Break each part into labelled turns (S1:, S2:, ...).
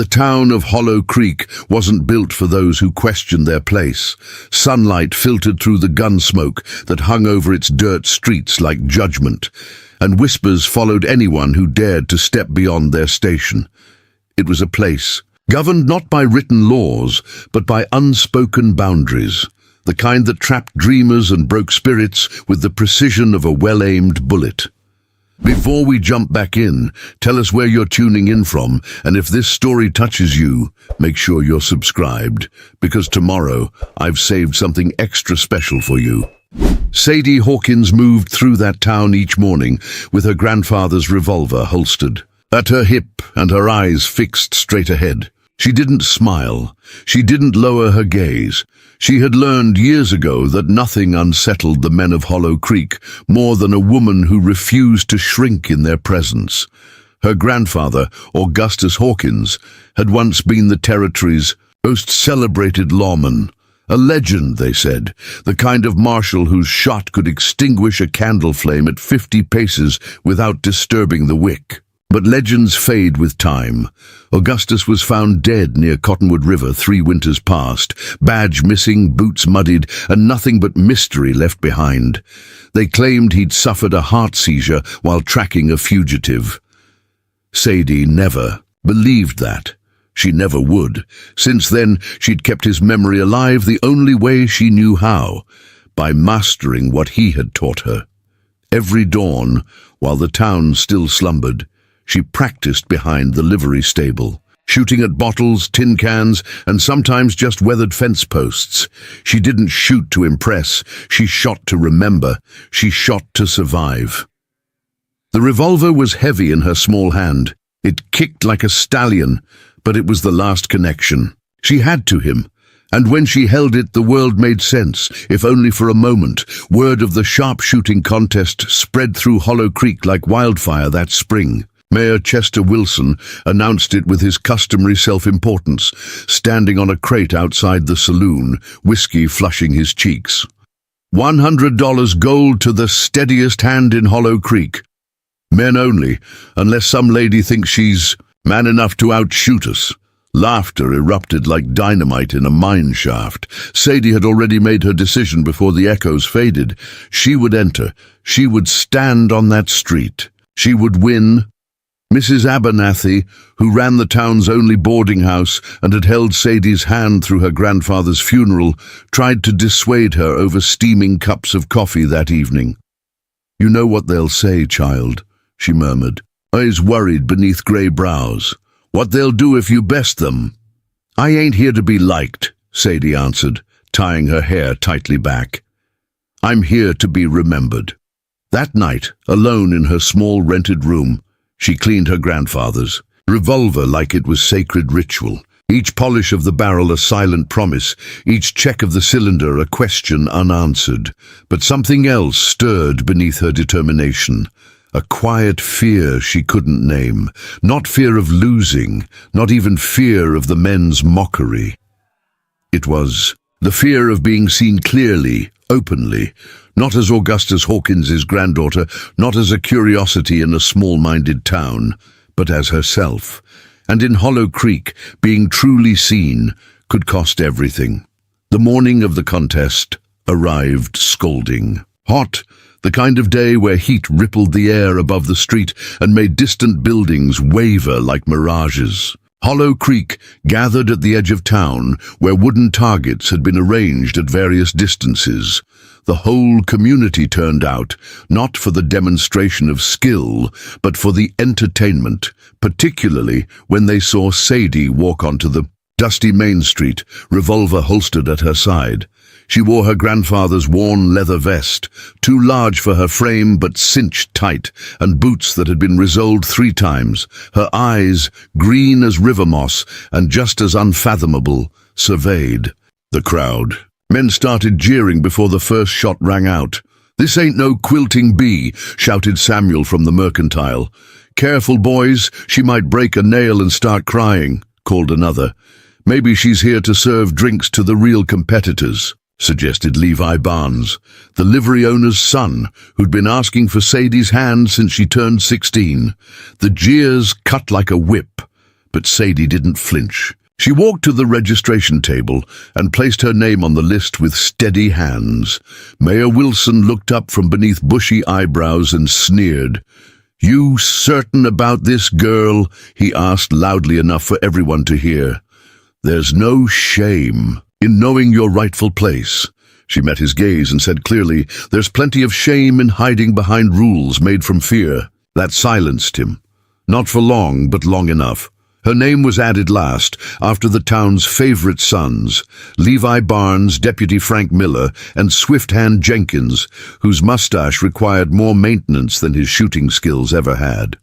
S1: The town of Hollow Creek wasn't built for those who questioned their place. Sunlight filtered through the gun smoke that hung over its dirt streets like judgment, and whispers followed anyone who dared to step beyond their station. It was a place governed not by written laws, but by unspoken boundaries, the kind that trapped dreamers and broke spirits with the precision of a well-aimed bullet. Before we jump back in, tell us where you're tuning in from, and if this story touches you, make sure you're subscribed, because tomorrow I've saved something extra special for you. Sadie Hawkins moved through that town each morning with her grandfather's revolver holstered at her hip and her eyes fixed straight ahead. She didn't smile. She didn't lower her gaze. She had learned years ago that nothing unsettled the men of Hollow Creek more than a woman who refused to shrink in their presence. Her grandfather, Augustus Hawkins, had once been the territory's most celebrated lawman. A legend, they said, the kind of marshal whose shot could extinguish a candle flame at 50 paces without disturbing the wick. But legends fade with time. Augustus was found dead near Cottonwood River 3 winters past, badge missing, boots muddied, and nothing but mystery left behind. They claimed he'd suffered a heart seizure while tracking a fugitive. Sadie never believed that. She never would. Since then, she'd kept his memory alive the only way she knew how, by mastering what he had taught her. Every dawn, while the town still slumbered, she practiced behind the livery stable, shooting at bottles, tin cans, and sometimes just weathered fence posts. She didn't shoot to impress. She shot to remember. She shot to survive. The revolver was heavy in her small hand. It kicked like a stallion, but it was the last connection. She had to him, and when she held it, the world made sense, if only for a moment. Word of the sharpshooting contest spread through Hollow Creek like wildfire that spring. Mayor Chester Wilson announced it with his customary self-importance, standing on a crate outside the saloon, whiskey flushing his cheeks. $100 gold to the steadiest hand in Hollow Creek. Men only, unless some lady thinks she's man enough to outshoot us. Laughter erupted like dynamite in a mine shaft. Sadie had already made her decision before the echoes faded. She would enter. She would stand on that street. She would win. Mrs. Abernathy, who ran the town's only boarding house and had held Sadie's hand through her grandfather's funeral, tried to dissuade her over steaming cups of coffee that evening. "You know what they'll say, child," she murmured, eyes worried beneath grey brows. "What they'll do if you best them." "I ain't here to be liked," Sadie answered, tying her hair tightly back. "I'm here to be remembered." That night, alone in her small rented room, she cleaned her grandfather's revolver like it was sacred ritual. Each polish of the barrel a silent promise, each check of the cylinder a question unanswered. But something else stirred beneath her determination. A quiet fear she couldn't name. Not fear of losing, not even fear of the men's mockery. It was the fear of being seen clearly, openly, not as Augustus Hawkins's granddaughter, not as a curiosity in a small-minded town, but as herself. And in Hollow Creek, being truly seen could cost everything. The morning of the contest arrived scalding. Hot, the kind of day where heat rippled the air above the street and made distant buildings waver like mirages. Hollow Creek gathered at the edge of town, where wooden targets had been arranged at various distances. The whole community turned out, not for the demonstration of skill, but for the entertainment, particularly when they saw Sadie walk onto the dusty Main Street, revolver holstered at her side. She wore her grandfather's worn leather vest, too large for her frame but cinched tight, and boots that had been resoled 3 times. Her eyes, green as river moss and just as unfathomable, surveyed the crowd. Men started jeering before the first shot rang out. "This ain't no quilting bee," shouted Samuel from the mercantile. "Careful, boys, she might break a nail and start crying," called another. "Maybe she's here to serve drinks to the real competitors," suggested Levi Barnes, the livery owner's son, who'd been asking for Sadie's hand since she turned 16. The jeers cut like a whip, but Sadie didn't flinch. She walked to the registration table and placed her name on the list with steady hands. Mayor Wilson looked up from beneath bushy eyebrows and sneered. "You certain about this, girl?" he asked loudly enough for everyone to hear. "There's no shame in knowing your rightful place." She met his gaze and said clearly, "There's plenty of shame in hiding behind rules made from fear." That silenced him. Not for long, but long enough. Her name was added last, after the town's favorite sons, Levi Barnes, Deputy Frank Miller, and Swift Hand Jenkins, whose mustache required more maintenance than his shooting skills ever had.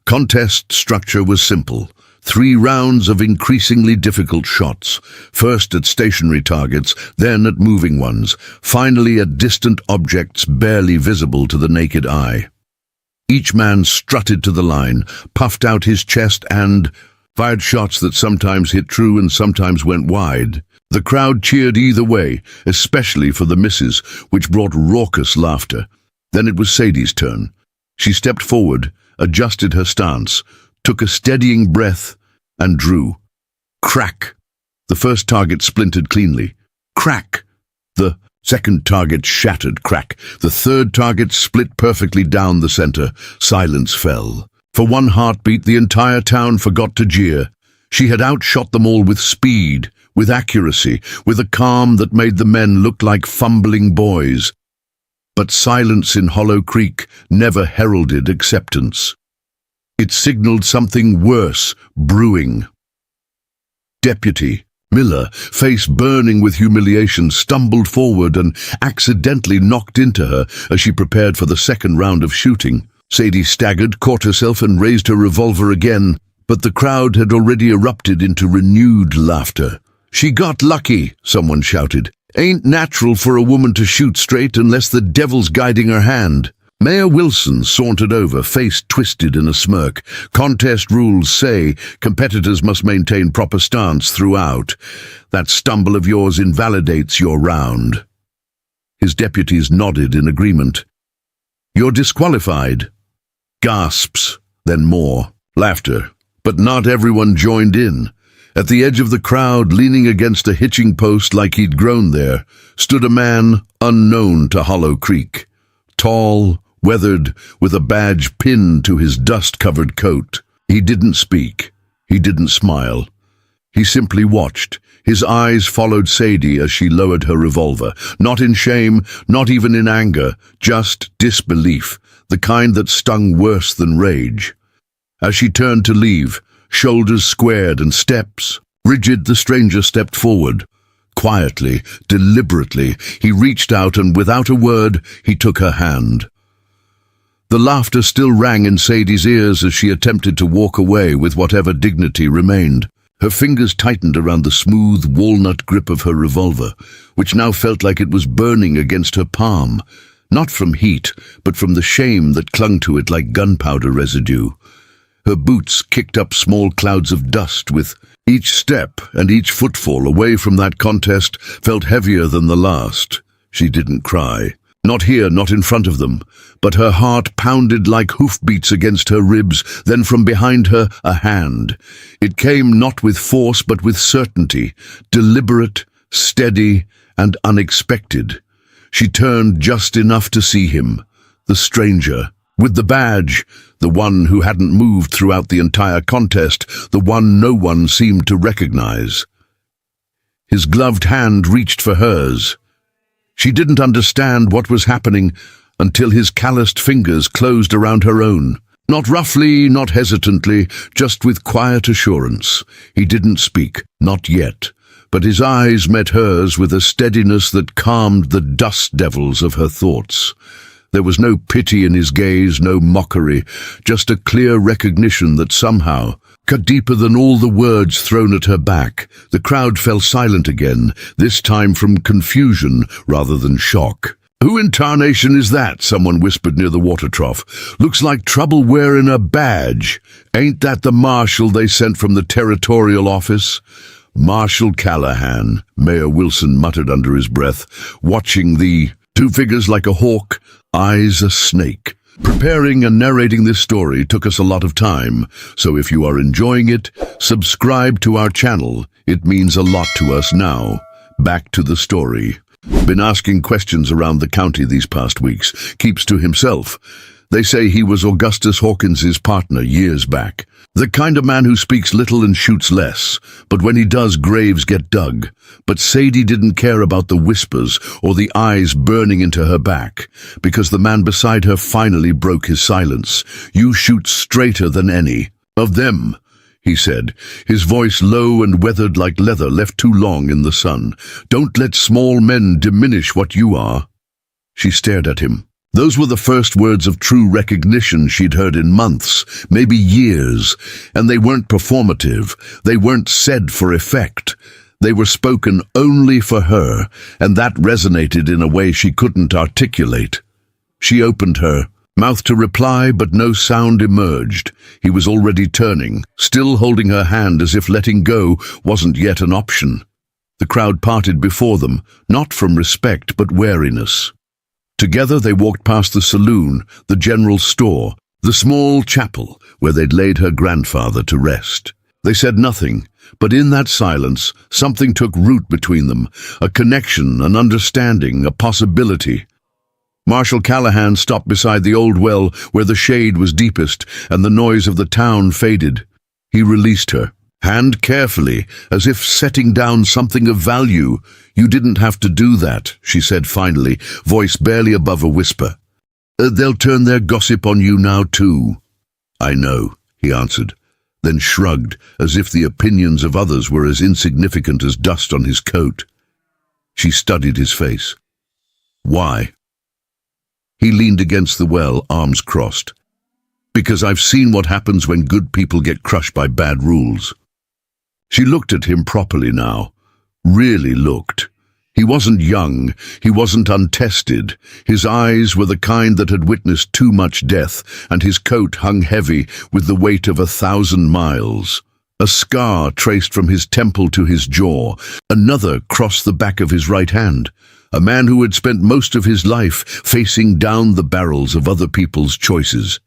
S1: Contest structure was simple. 3 rounds of increasingly difficult shots, first at stationary targets, then at moving ones, finally at distant objects barely visible to the naked eye. Each man strutted to the line, puffed out his chest and fired shots that sometimes hit true and sometimes went wide. The crowd cheered either way, especially for the misses, which brought raucous laughter. Then it was Sadie's turn. She stepped forward, adjusted her stance, took a steadying breath, and drew. Crack! The first target splintered cleanly. Crack! The second target shattered. Crack! The third target split perfectly down the center. Silence fell. For one heartbeat, the entire town forgot to jeer. She had outshot them all with speed, with accuracy, with a calm that made the men look like fumbling boys. But silence in Hollow Creek never heralded acceptance. It signaled something worse brewing. Deputy Miller, face burning with humiliation, stumbled forward and accidentally knocked into her as she prepared for the second round of shooting. Sadie staggered, caught herself and raised her revolver again, but the crowd had already erupted into renewed laughter. "She got lucky," someone shouted. "Ain't natural for a woman to shoot straight unless the devil's guiding her hand." Mayor Wilson sauntered over, face twisted in a smirk. "Contest rules say competitors must maintain proper stance throughout. That stumble of yours invalidates your round." His deputies nodded in agreement. "You're disqualified." Gasps, then more. Laughter. But not everyone joined in. At the edge of the crowd, leaning against a hitching post like he'd grown there, stood a man unknown to Hollow Creek. Tall, weathered, with a badge pinned to his dust-covered coat. He didn't speak. He didn't smile. He simply watched. His eyes followed Sadie as she lowered her revolver. Not in shame, not even in anger, just disbelief, the kind that stung worse than rage. As she turned to leave, shoulders squared and steps rigid, the stranger stepped forward. Quietly, deliberately, he reached out and without a word, he took her hand. The laughter still rang in Sadie's ears as she attempted to walk away with whatever dignity remained. Her fingers tightened around the smooth, walnut grip of her revolver, which now felt like it was burning against her palm, not from heat, but from the shame that clung to it like gunpowder residue. Her boots kicked up small clouds of dust with each step, and each footfall away from that contest felt heavier than the last. She didn't cry. Not here, not in front of them, but her heart pounded like hoofbeats against her ribs, then from behind her, a hand. It came not with force, but with certainty, deliberate, steady, and unexpected. She turned just enough to see him, the stranger, with the badge, the one who hadn't moved throughout the entire contest, the one no one seemed to recognize. His gloved hand reached for hers. She didn't understand what was happening until his calloused fingers closed around her own. Not roughly, not hesitantly, just with quiet assurance. He didn't speak, not yet, but his eyes met hers with a steadiness that calmed the dust devils of her thoughts. There was no pity in his gaze, no mockery, just a clear recognition that somehow, cut deeper than all the words thrown at her back, the crowd fell silent again, this time from confusion rather than shock. "Who in tarnation is that?" someone whispered near the water trough. "Looks like trouble wearing a badge. Ain't that the Marshal they sent from the territorial office?" "Marshal Callahan," Mayor Wilson muttered under his breath, watching the two figures like a hawk, eyes a snake. Preparing and narrating this story took us a lot of time, so if you are enjoying it, subscribe to our channel. It means a lot to us now. Back to the story. Been asking questions around the county these past weeks. Keeps to himself. They say he was Augustus Hawkins's partner years back. The kind of man who speaks little and shoots less, but when he does, graves get dug. But Sadie didn't care about the whispers or the eyes burning into her back, because the man beside her finally broke his silence. "You shoot straighter than any of them," he said, his voice low and weathered like leather left too long in the sun. "Don't let small men diminish what you are." She stared at him. Those were the first words of true recognition she'd heard in months, maybe years, and they weren't performative. They weren't said for effect. They were spoken only for her, and that resonated in a way she couldn't articulate. She opened her mouth to reply, but no sound emerged. He was already turning, still holding her hand as if letting go wasn't yet an option. The crowd parted before them, not from respect but wariness. Together they walked past the saloon, the general store, the small chapel where they'd laid her grandfather to rest. They said nothing, but in that silence, something took root between them, a connection, an understanding, a possibility. Marshal Callahan stopped beside the old well where the shade was deepest and the noise of the town faded. He released her, hand carefully, as if setting down something of value. "You didn't have to do that," she said finally, voice barely above a whisper. "They'll turn their gossip on you now too." "I know," he answered, then shrugged, as if the opinions of others were as insignificant as dust on his coat. She studied his face. "Why?" He leaned against the well, arms crossed. "Because I've seen what happens when good people get crushed by bad rules." She looked at him properly now. Really looked. He wasn't young, he wasn't untested. His eyes were the kind that had witnessed too much death, and his coat hung heavy with the weight of 1,000 miles. A scar traced from his temple to his jaw, another crossed the back of his right hand. A man who had spent most of his life facing down the barrels of other people's choices.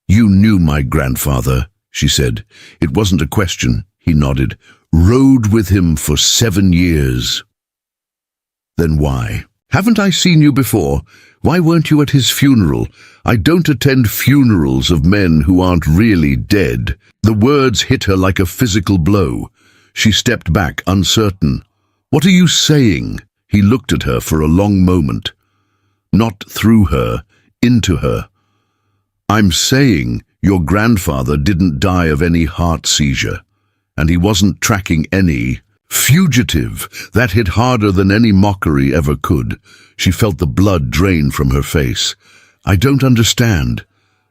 S1: "You knew my grandfather," she said. It wasn't a question, he nodded. "Rode with him for 7 years. "Then why? Haven't I seen you before? Why weren't you at his funeral? I don't attend funerals of men who aren't really dead." The words hit her like a physical blow. She stepped back, uncertain. "What are you saying?" He looked at her for a long moment. Not through her, into her. "I'm saying your grandfather didn't die of any heart seizure, and he wasn't tracking any fugitive." That hit harder than any mockery ever could. She felt the blood drain from her face. "I don't understand."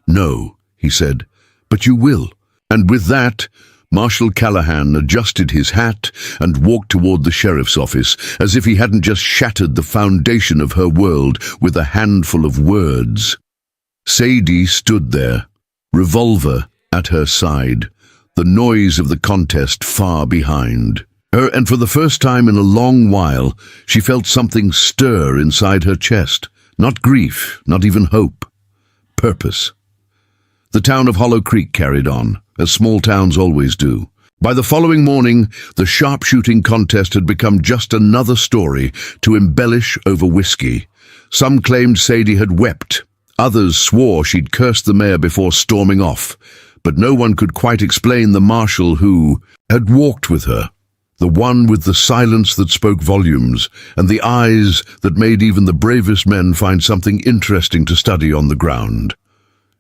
S1: "No," he said, "but you will." And with that, Marshal Callahan adjusted his hat and walked toward the sheriff's office, as if he hadn't just shattered the foundation of her world with a handful of words. Sadie stood there, revolver at her side, the noise of the contest far behind her, and for the first time in a long while, she felt something stir inside her chest. Not grief, not even hope. Purpose. The town of Hollow Creek carried on, as small towns always do. By the following morning, the sharpshooting contest had become just another story to embellish over whiskey. Some claimed Sadie had wept. Others swore she'd cursed the mayor before storming off. But no one could quite explain the marshal who had walked with her. The one with the silence that spoke volumes, and the eyes that made even the bravest men find something interesting to study on the ground.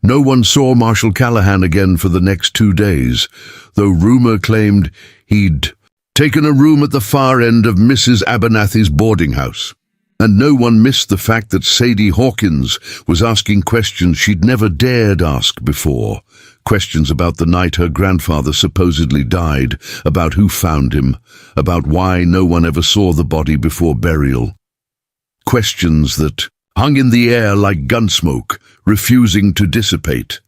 S1: No one saw Marshal Callahan again for the next 2 days, though rumor claimed he'd taken a room at the far end of Mrs. Abernathy's boarding house. And no one missed the fact that Sadie Hawkins was asking questions she'd never dared ask before. Questions about the night her grandfather supposedly died, about who found him, about why no one ever saw the body before burial. Questions that hung in the air like gunsmoke, refusing to dissipate.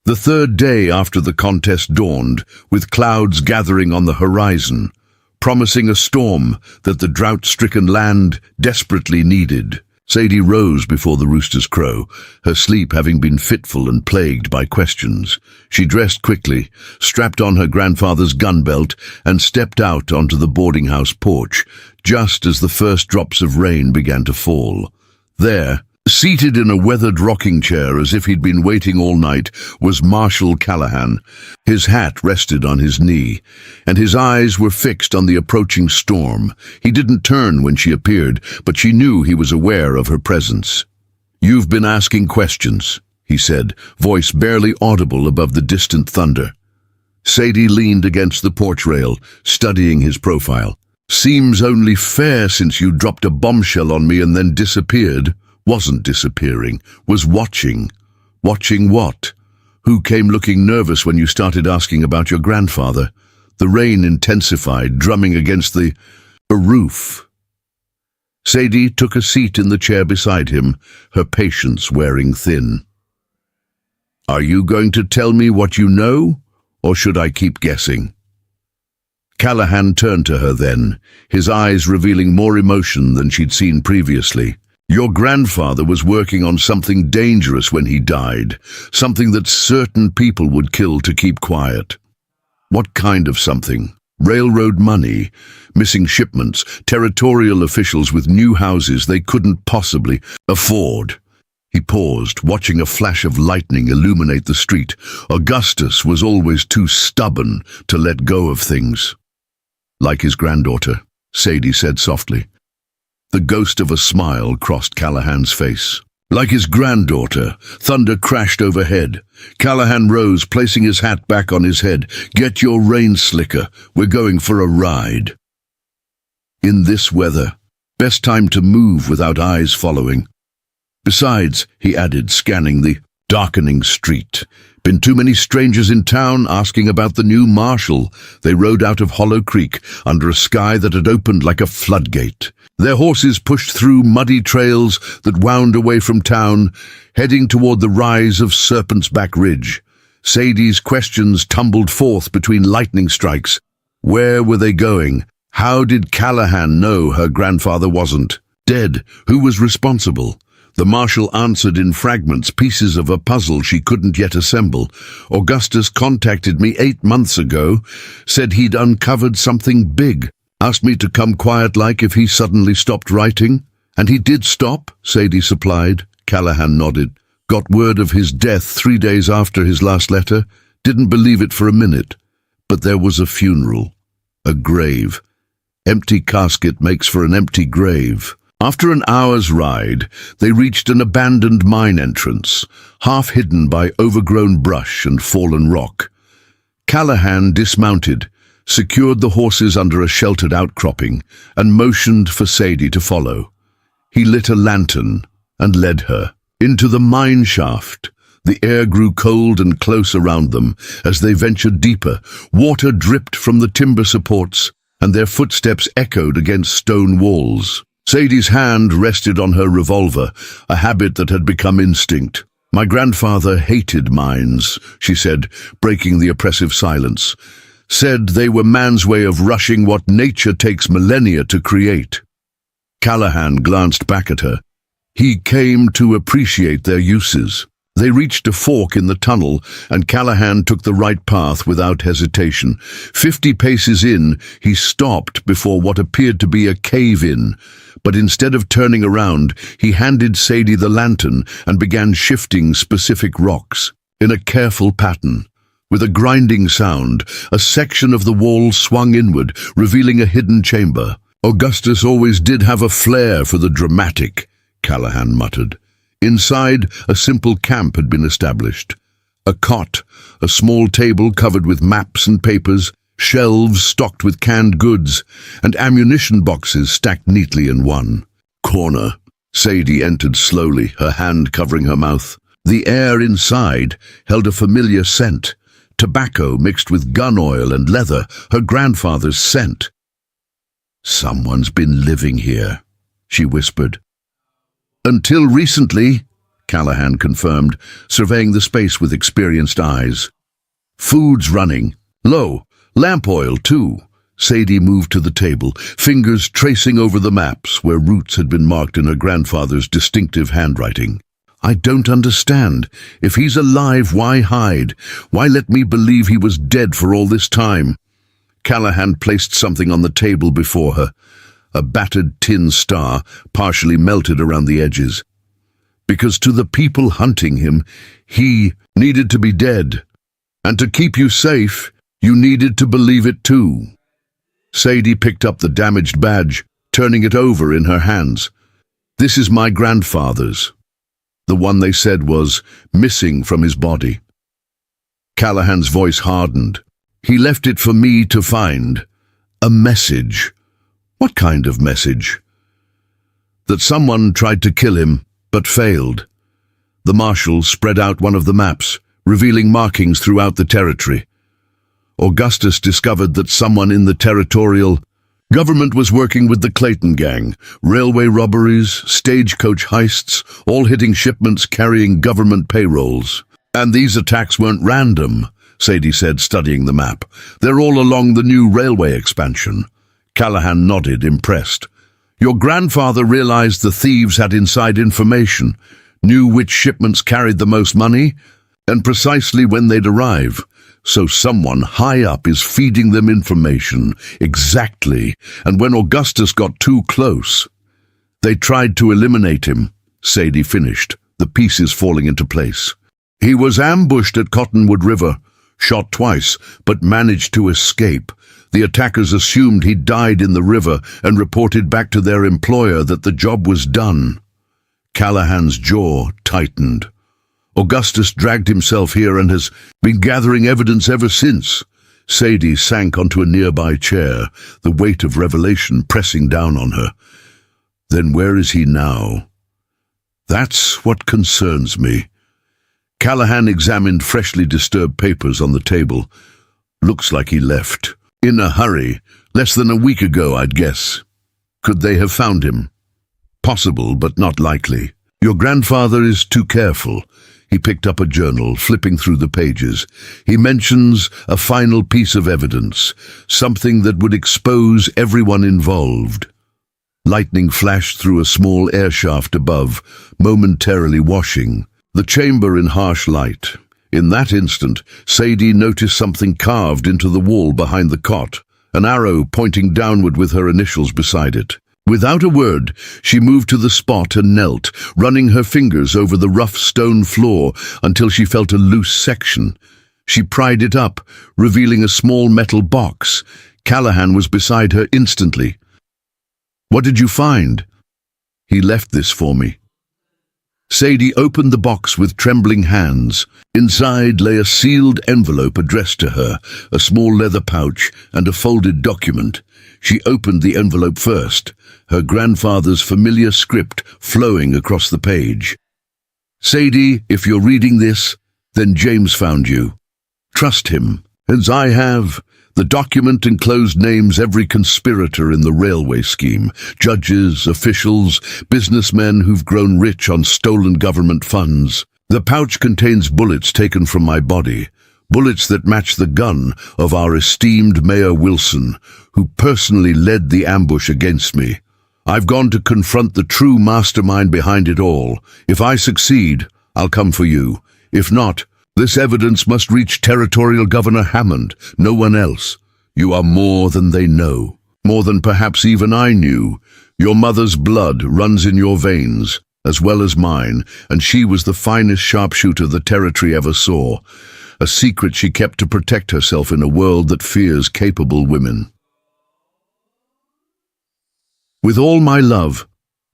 S1: The third day after the contest dawned, with clouds gathering on the horizon, promising a storm that the drought-stricken land desperately needed. Sadie rose before the rooster's crow, her sleep having been fitful and plagued by questions. She dressed quickly, strapped on her grandfather's gun belt, and stepped out onto the boarding house porch, just as the first drops of rain began to fall. There, seated in a weathered rocking chair as if he'd been waiting all night, was Marshal Callahan. His hat rested on his knee, and his eyes were fixed on the approaching storm. He didn't turn when she appeared, but she knew he was aware of her presence. "You've been asking questions," he said, voice barely audible above the distant thunder. Sadie leaned against the porch rail, studying his profile. "Seems only fair since you dropped a bombshell on me and then disappeared." Wasn't disappearing, was watching. Watching what? Who came looking nervous when you started asking about your grandfather? The rain intensified, drumming against the roof. Sadie took a seat in the chair beside him, her patience wearing thin. "Are you going to tell me what you know, or should I keep guessing?" Callahan turned to her then, his eyes revealing more emotion than she'd seen previously. "Your grandfather was working on something dangerous when he died, something that certain people would kill to keep quiet." "What kind of something?" "Railroad money, missing shipments, territorial officials with new houses they couldn't possibly afford." He paused, watching a flash of lightning illuminate the street. Augustus was always too stubborn to let go of things. "Like his granddaughter," Sadie said softly. The ghost of a smile crossed Callahan's face. "Like his granddaughter." Thunder crashed overhead. Callahan rose, placing his hat back on his head. "Get your rain slicker. We're going for a ride." "In this weather, best time to move without eyes following. Besides," he added, scanning the darkening street, "been too many strangers in town asking about the new Marshal." They rode out of Hollow Creek under a sky that had opened like a floodgate. Their horses pushed through muddy trails that wound away from town, heading toward the rise of Serpent's Back Ridge. Sadie's questions tumbled forth between lightning strikes. Where were they going? How did Callahan know her grandfather wasn't dead? Who was responsible? The Marshal answered in fragments, pieces of a puzzle she couldn't yet assemble. "Augustus contacted me 8 months ago, said he'd uncovered something big. Asked me to come quiet-like if he suddenly stopped writing." "And he did stop," Sadie supplied. Callahan nodded. "Got word of his death 3 days after his last letter. Didn't believe it for a minute. But there was a funeral. A grave. Empty casket makes for an empty grave." After an hour's ride, they reached an abandoned mine entrance, half hidden by overgrown brush and fallen rock. Callahan dismounted, secured the horses under a sheltered outcropping, and motioned for Sadie to follow. He lit a lantern and led her into the mine shaft. The air grew cold and close around them as they ventured deeper. Water dripped from the timber supports, and their footsteps echoed against stone walls. Sadie's hand rested on her revolver, a habit that had become instinct. "My grandfather hated mines," she said, breaking the oppressive silence. "Said they were man's way of rushing what nature takes millennia to create." Callahan glanced back at her. He came to appreciate their uses. They reached a fork in the tunnel, and Callahan took the right path without hesitation. 50 paces in, he stopped before what appeared to be a cave-in. But instead of turning around, he handed Sadie the lantern and began shifting specific rocks. In a careful pattern, with a grinding sound, a section of the wall swung inward, revealing a hidden chamber. "Augustus always did have a flair for the dramatic," Callahan muttered. Inside, a simple camp had been established. A cot, a small table covered with maps and papers, shelves stocked with canned goods, and ammunition boxes stacked neatly in one corner. Sadie entered slowly, her hand covering her mouth. The air inside held a familiar scent, tobacco mixed with gun oil and leather, her grandfather's scent. "Someone's been living here," she whispered. "Until recently," Callahan confirmed, surveying the space with experienced eyes. "Food's running. Low. Lamp oil, too." Sadie moved to the table, fingers tracing over the maps where routes had been marked in her grandfather's distinctive handwriting. I don't understand. If he's alive, why hide? Why let me believe he was dead for all this time? Callahan placed something on the table before her, a battered tin star, partially melted around the edges. Because to the people hunting him, he needed to be dead. And to keep you safe, you needed to believe it too. Sadie picked up the damaged badge, turning it over in her hands. This is my grandfather's. The one they said was missing from his body. Callahan's voice hardened. He left it for me to find. A message. What kind of message? That someone tried to kill him, but failed. The Marshal spread out one of the maps, revealing markings throughout the territory. Augustus discovered that someone in the territorial government was working with the Clayton gang, railway robberies, stagecoach heists, all hitting shipments carrying government payrolls. And these attacks weren't random, Sadie said, studying the map. They're all along the new railway expansion. Callahan nodded, impressed. Your grandfather realized the thieves had inside information, knew which shipments carried the most money, and precisely when they'd arrive. So someone high up is feeding them information, exactly, and when Augustus got too close, they tried to eliminate him. Sadie finished, the pieces falling into place. He was ambushed at Cottonwood River, shot twice, but managed to escape. The attackers assumed he'd died in the river and reported back to their employer that the job was done. Callahan's jaw tightened. Augustus dragged himself here and has been gathering evidence ever since. Sadie sank onto a nearby chair, the weight of revelation pressing down on her. Then where is he now? That's what concerns me. Callahan examined freshly disturbed papers on the table. Looks like he left. In a hurry. Less than a week ago, I'd guess. Could they have found him? Possible, but not likely. Your grandfather is too careful. He picked up a journal, flipping through the pages. He mentions a final piece of evidence, something that would expose everyone involved. Lightning flashed through a small air shaft above, momentarily washing the chamber in harsh light. In that instant, Sadie noticed something carved into the wall behind the cot, an arrow pointing downward with her initials beside it. Without a word, she moved to the spot and knelt, running her fingers over the rough stone floor until she felt a loose section. She pried it up, revealing a small metal box. Callahan was beside her instantly. What did you find? He left this for me. Sadie opened the box with trembling hands. Inside lay a sealed envelope addressed to her, a small leather pouch, and a folded document. She opened the envelope first, her grandfather's familiar script flowing across the page. Sadie, if you're reading this, then James found you. Trust him, as I have. The document enclosed names every conspirator in the railway scheme, judges, officials, businessmen who've grown rich on stolen government funds. The pouch contains bullets taken from my body, bullets that match the gun of our esteemed Mayor Wilson, who personally led the ambush against me. I've gone to confront the true mastermind behind it all. If I succeed, I'll come for you. If not, this evidence must reach Territorial Governor Hammond, no one else. You are more than they know, more than perhaps even I knew. Your mother's blood runs in your veins, as well as mine, and she was the finest sharpshooter the territory ever saw, a secret she kept to protect herself in a world that fears capable women. With all my love,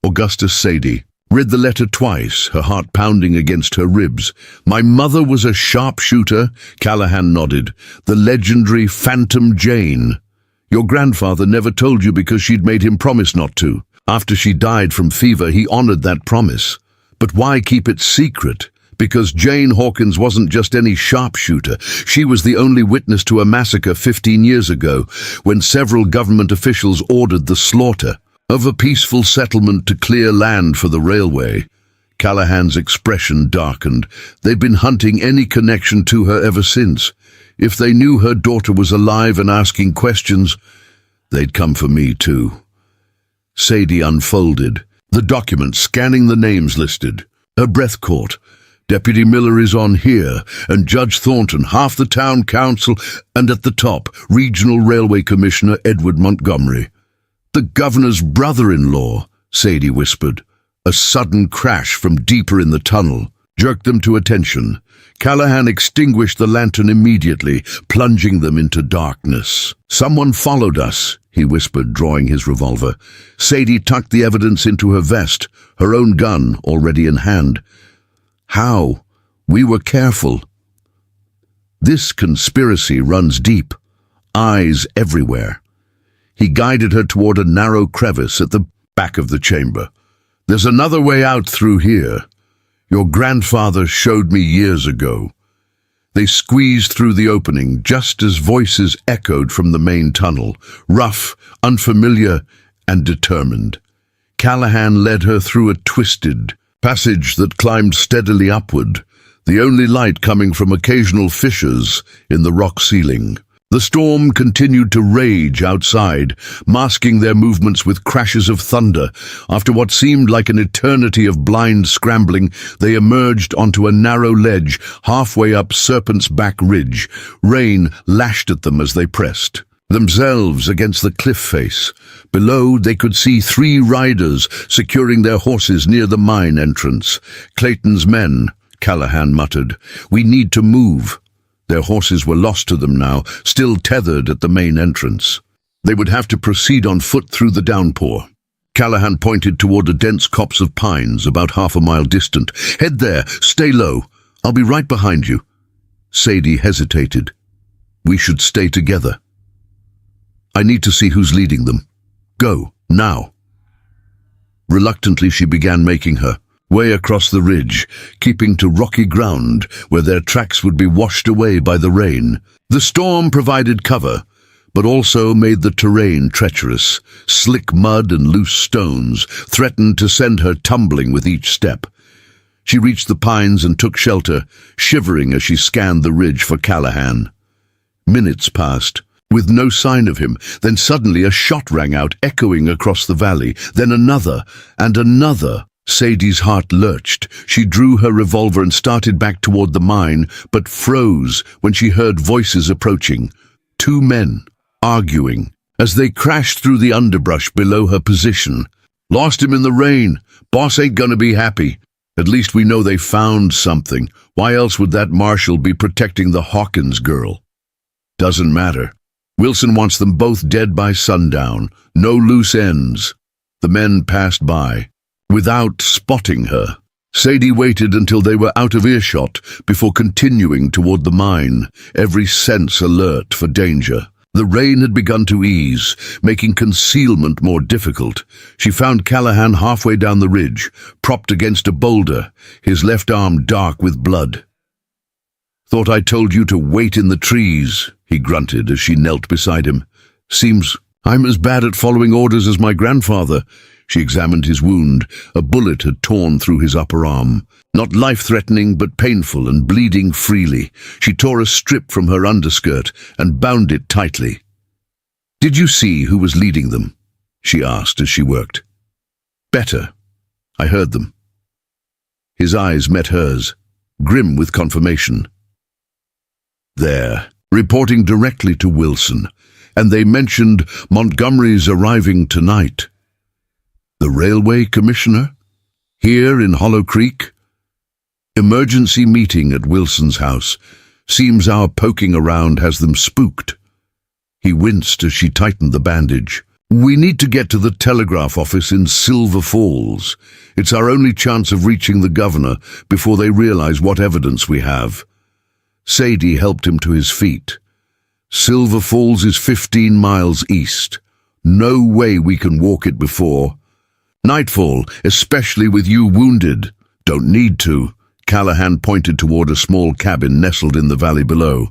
S1: Augustus Sadie. Read the letter twice, her heart pounding against her ribs. My mother was a sharpshooter, Callahan nodded. The legendary Phantom Jane. Your grandfather never told you because she'd made him promise not to. After she died from fever, he honored that promise. But why keep it secret? Because Jane Hawkins wasn't just any sharpshooter. She was the only witness to a massacre 15 years ago, when several government officials ordered the slaughter of a peaceful settlement to clear land for the railway. Callahan's expression darkened. They'd been hunting any connection to her ever since. If they knew her daughter was alive and asking questions, They'd come for me too. Sadie unfolded, the document scanning the names listed. Her breath caught. Deputy Miller is on here, and Judge Thornton, half the town council, and at the top, Regional Railway Commissioner Edward Montgomery. The governor's brother-in-law, Sadie whispered. A sudden crash from deeper in the tunnel jerked them to attention. Callahan extinguished the lantern immediately, plunging them into darkness. Someone followed us, he whispered, drawing his revolver. Sadie tucked the evidence into her vest, her own gun already in hand. How? We were careful. This conspiracy runs deep, eyes everywhere. He guided her toward a narrow crevice at the back of the chamber. There's another way out through here. Your grandfather showed me years ago. They squeezed through the opening just as voices echoed from the main tunnel, rough, unfamiliar, and determined. Callahan led her through a twisted passage that climbed steadily upward, the only light coming from occasional fissures in the rock ceiling. The storm continued to rage outside, masking their movements with crashes of thunder. After what seemed like an eternity of blind scrambling, they emerged onto a narrow ledge halfway up Serpent's Back Ridge. Rain lashed at them as they pressed themselves against the cliff face. Below, they could see 3 riders securing their horses near the mine entrance. Clayton's men, Callahan muttered. We need to move. Their horses were lost to them now, still tethered at the main entrance. They would have to proceed on foot through the downpour. Callahan pointed toward a dense copse of pines about half a mile distant. Head there, stay low. I'll be right behind you. Sadie hesitated. We should stay together. I need to see who's leading them. Go, now. Reluctantly, she began making her way across the ridge, keeping to rocky ground where their tracks would be washed away by the rain. The storm provided cover, but also made the terrain treacherous. Slick mud and loose stones threatened to send her tumbling with each step. She reached the pines and took shelter, shivering as she scanned the ridge for Callahan. Minutes passed, with no sign of him. Then suddenly a shot rang out, echoing across the valley. Then another, and another. Sadie's heart lurched. She drew her revolver and started back toward the mine, but froze when she heard voices approaching. 2 men, arguing, as they crashed through the underbrush below her position. Lost him in the rain. Boss ain't gonna be happy. At least we know they found something. Why else would that Marshal be protecting the Hawkins girl? Doesn't matter. Wilson wants them both dead by sundown. No loose ends. The men passed by, without spotting her. Sadie waited until they were out of earshot before continuing toward the mine, every sense alert for danger. The rain had begun to ease, making concealment more difficult. She found Callahan halfway down the ridge, propped against a boulder, his left arm dark with blood. Thought I told you to wait in the trees, he grunted as she knelt beside him. Seems I'm as bad at following orders as my grandfather. She examined his wound. A bullet had torn through his upper arm. Not life-threatening, but painful and bleeding freely. She tore a strip from her underskirt and bound it tightly. Did you see who was leading them? She asked as she worked. Better. I heard them. His eyes met hers, grim with confirmation. There, reporting directly to Wilson, and they mentioned Montgomery's arriving tonight. The railway commissioner? Here in Hollow Creek? Emergency meeting at Wilson's house. Seems our poking around has them spooked. He winced as she tightened the bandage. We need to get to the telegraph office in Silver Falls. It's our only chance of reaching the governor before they realize what evidence we have. Sadie helped him to his feet. Silver Falls is 15 miles east. No way we can walk it before nightfall, especially with you wounded. Don't need to. Callahan pointed toward a small cabin nestled in the valley below.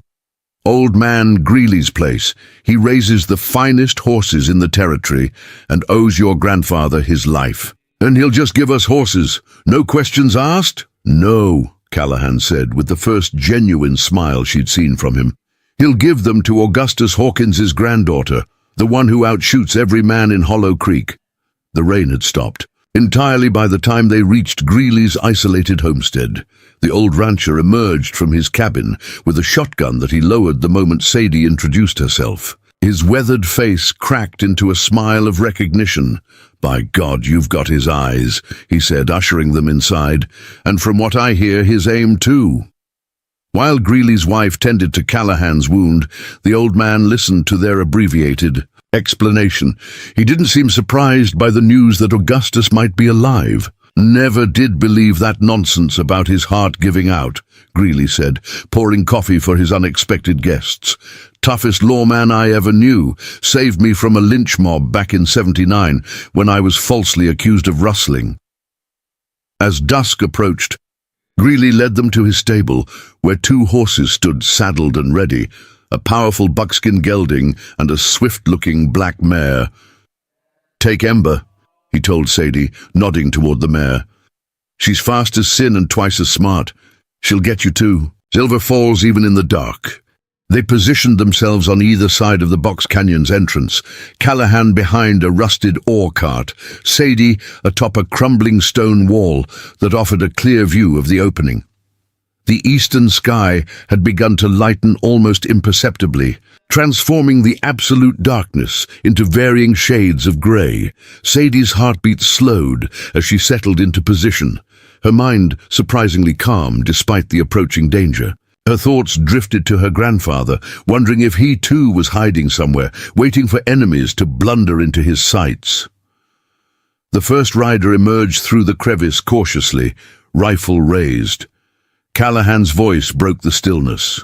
S1: Old man Greeley's place. He raises the finest horses in the territory and owes your grandfather his life. And he'll just give us horses. No questions asked? No, Callahan said with the first genuine smile she'd seen from him. He'll give them to Augustus Hawkins's granddaughter, The one who outshoots every man in Hollow Creek. The rain had stopped entirely by the time they reached Greeley's isolated homestead. The old rancher emerged from his cabin with a shotgun that he lowered the moment Sadie introduced herself. His weathered face cracked into a smile of recognition. "By God, you've got his eyes," he said, ushering them inside, "and from what I hear, his aim too." While Greeley's wife tended to Callahan's wound, the old man listened to their abbreviated explanation. He didn't seem surprised by the news that Augustus might be alive. "Never did believe that nonsense about his heart giving out," Greeley said, pouring coffee for his unexpected guests. "Toughest lawman I ever knew. Saved me from a lynch mob back in '79 when I was falsely accused of rustling." As dusk approached, Greeley led them to his stable, where 2 horses stood saddled and ready, a powerful buckskin gelding and a swift-looking black mare. "Take Ember," he told Sadie, nodding toward the mare. "She's fast as sin and twice as smart. She'll get you too. Silver Falls even in the dark." They positioned themselves on either side of the Box Canyon's entrance, Callahan behind a rusted ore cart, Sadie atop a crumbling stone wall that offered a clear view of the opening. The eastern sky had begun to lighten almost imperceptibly, transforming the absolute darkness into varying shades of grey. Sadie's heartbeat slowed as she settled into position, her mind surprisingly calm despite the approaching danger. Her thoughts drifted to her grandfather, wondering if he too was hiding somewhere, waiting for enemies to blunder into his sights. The first rider emerged through the crevice cautiously, rifle raised. Callahan's voice broke the stillness.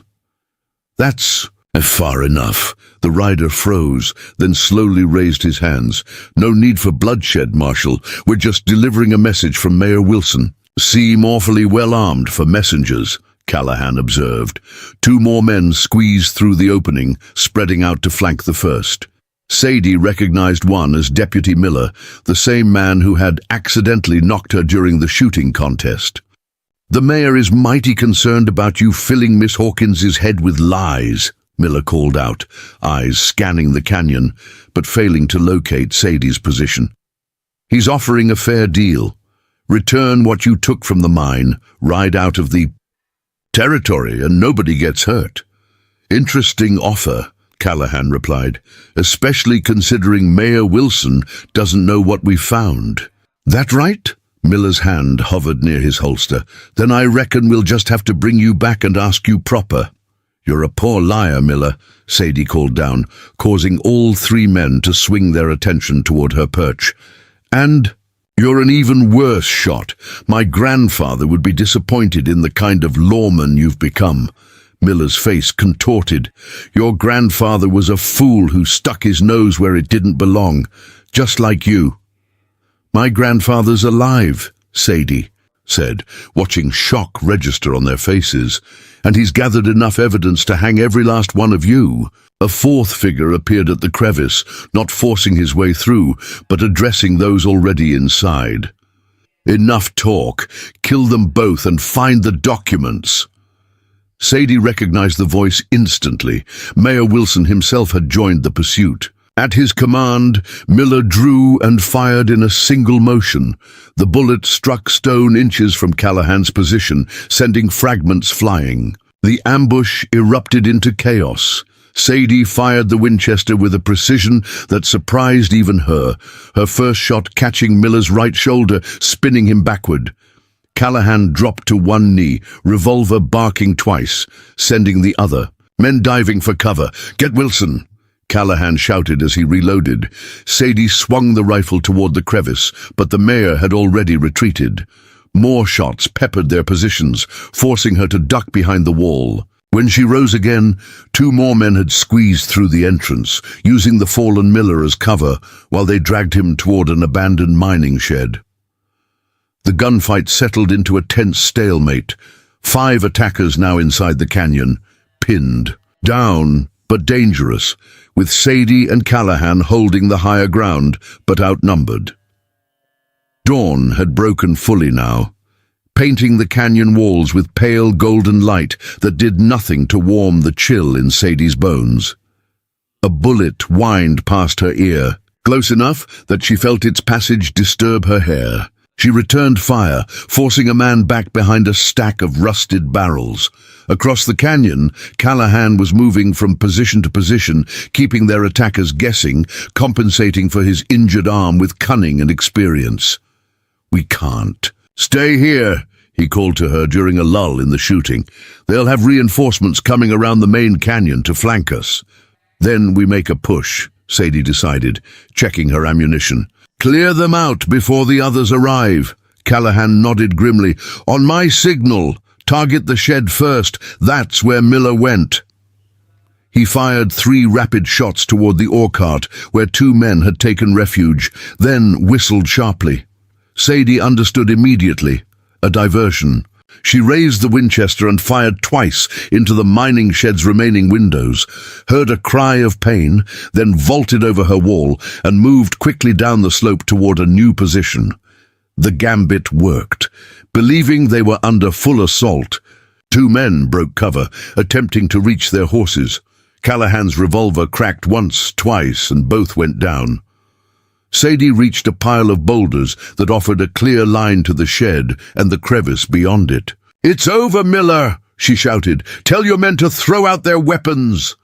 S1: "That's far enough." The rider froze, then slowly raised his hands. "No need for bloodshed, Marshal. We're just delivering a message from Mayor Wilson." "Seem awfully well armed for messengers," Callahan observed. 2 more men squeezed through the opening, spreading out to flank the first. Sadie recognized one as Deputy Miller, the same man who had accidentally knocked her during the shooting contest. "The mayor is mighty concerned about you filling Miss Hawkins's head with lies," Miller called out, eyes scanning the canyon, but failing to locate Sadie's position. "He's offering a fair deal. Return what you took from the mine, ride out of the territory, and nobody gets hurt." "Interesting offer," Callahan replied, "especially considering Mayor Wilson doesn't know what we found." "That right?" Miller's hand hovered near his holster. "Then I reckon we'll just have to bring you back and ask you proper." "You're a poor liar, Miller," Sadie called down, causing all 3 men to swing their attention toward her perch. "And you're an even worse shot. My grandfather would be disappointed in the kind of lawman you've become." Miller's face contorted. "Your grandfather was a fool who stuck his nose where it didn't belong, just like you." "My grandfather's alive," Sadie said, watching shock register on their faces, "and he's gathered enough evidence to hang every last one of you." A 4th figure appeared at the crevice, not forcing his way through, but addressing those already inside. "Enough talk. Kill them both and find the documents." Sadie recognized the voice instantly. Mayor Wilson himself had joined the pursuit. At his command, Miller drew and fired in a single motion. The bullet struck stone inches from Callahan's position, sending fragments flying. The ambush erupted into chaos. Sadie fired the Winchester with a precision that surprised even her, her first shot catching Miller's right shoulder, spinning him backward. Callahan dropped to one knee, revolver barking twice, sending the other. "Men diving for cover. Get Wilson!" Callahan shouted as he reloaded. Sadie swung the rifle toward the crevice, but the mayor had already retreated. More shots peppered their positions, forcing her to duck behind the wall. When she rose again, 2 more men had squeezed through the entrance, using the fallen Miller as cover while they dragged him toward an abandoned mining shed. The gunfight settled into a tense stalemate. 5 attackers now inside the canyon, pinned, down, but dangerous, with Sadie and Callahan holding the higher ground, but outnumbered. Dawn had broken fully now, painting the canyon walls with pale golden light that did nothing to warm the chill in Sadie's bones. A bullet whined past her ear, close enough that she felt its passage disturb her hair. She returned fire, forcing a man back behind a stack of rusted barrels. Across the canyon, Callahan was moving from position to position, keeping their attackers guessing, compensating for his injured arm with cunning and experience. "We can't. Stay here," he called to her during a lull in the shooting. "They'll have reinforcements coming around the main canyon to flank us." "Then we make a push," Sadie decided, checking her ammunition. "Clear them out before the others arrive." Callahan nodded grimly. "On my signal, target the shed first. That's where Miller went." He fired 3 rapid shots toward the ore cart, where 2 men had taken refuge, then whistled sharply. Sadie understood immediately. A diversion. She raised the Winchester and fired twice into the mining shed's remaining windows, heard a cry of pain, then vaulted over her wall and moved quickly down the slope toward a new position. The gambit worked. Believing they were under full assault, 2 men broke cover, attempting to reach their horses. Callahan's revolver cracked once, twice, and both went down. Sadie reached a pile of boulders that offered a clear line to the shed and the crevice beyond it. "It's over, Miller!" she shouted. "Tell your men to throw out their weapons!"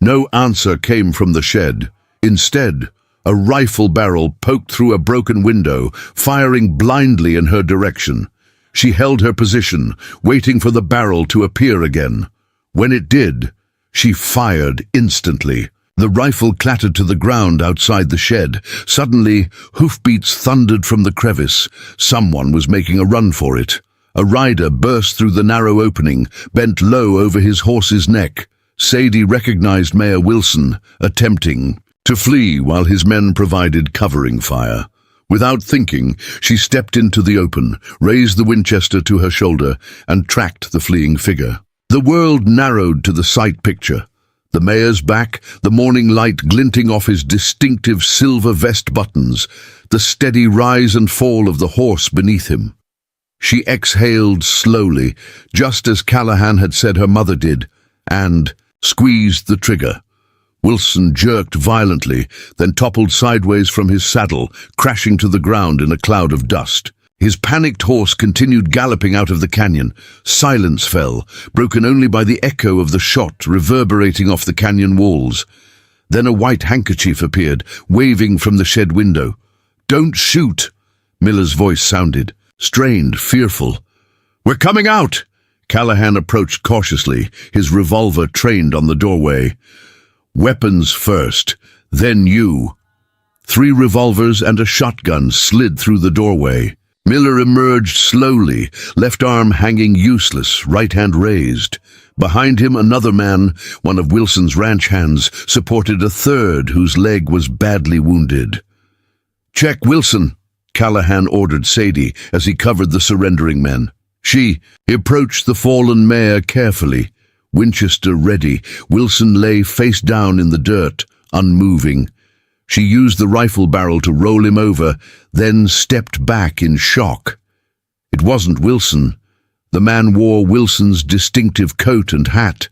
S1: No answer came from the shed. Instead, a rifle barrel poked through a broken window, firing blindly in her direction. She held her position, waiting for the barrel to appear again. When it did, she fired instantly. The rifle clattered to the ground outside the shed. Suddenly, hoofbeats thundered from the crevice. Someone was making a run for it. A rider burst through the narrow opening, bent low over his horse's neck. Sadie recognized Mayor Wilson, attempting to flee while his men provided covering fire. Without thinking, she stepped into the open, raised the Winchester to her shoulder, and tracked the fleeing figure. The world narrowed to the sight picture. The mayor's back, the morning light glinting off his distinctive silver vest buttons, the steady rise and fall of the horse beneath him. She exhaled slowly, just as Callahan had said her mother did, and squeezed the trigger. Wilson jerked violently, then toppled sideways from his saddle, crashing to the ground in a cloud of dust. His panicked horse continued galloping out of the canyon. Silence fell, broken only by the echo of the shot reverberating off the canyon walls. Then a white handkerchief appeared, waving from the shed window. "Don't shoot!" Miller's voice sounded, strained, fearful. "We're coming out!" Callahan approached cautiously, his revolver trained on the doorway. "Weapons first, then you." 3 revolvers and a shotgun slid through the doorway. Miller emerged slowly, left arm hanging useless, right hand raised. Behind him, another man, one of Wilson's ranch hands, supported a third whose leg was badly wounded. "Check Wilson," Callahan ordered Sadie as he covered the surrendering men. She approached the fallen mayor carefully. Winchester ready, Wilson lay face down in the dirt, unmoving. She used the rifle barrel to roll him over, then stepped back in shock. It wasn't Wilson. The man wore Wilson's distinctive coat and hat,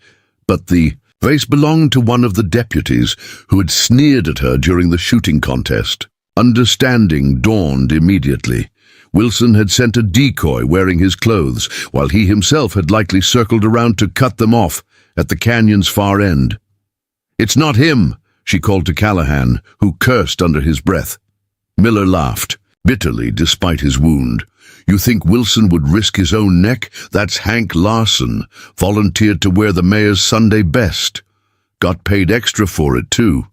S1: but the face belonged to one of the deputies who had sneered at her during the shooting contest. Understanding dawned immediately. Wilson had sent a decoy wearing his clothes, while he himself had likely circled around to cut them off at the canyon's far end. "It's not him," she called to Callahan, who cursed under his breath. Miller laughed, bitterly despite his wound. "You think Wilson would risk his own neck? That's Hank Larson, volunteered to wear the mayor's Sunday best. Got paid extra for it, too."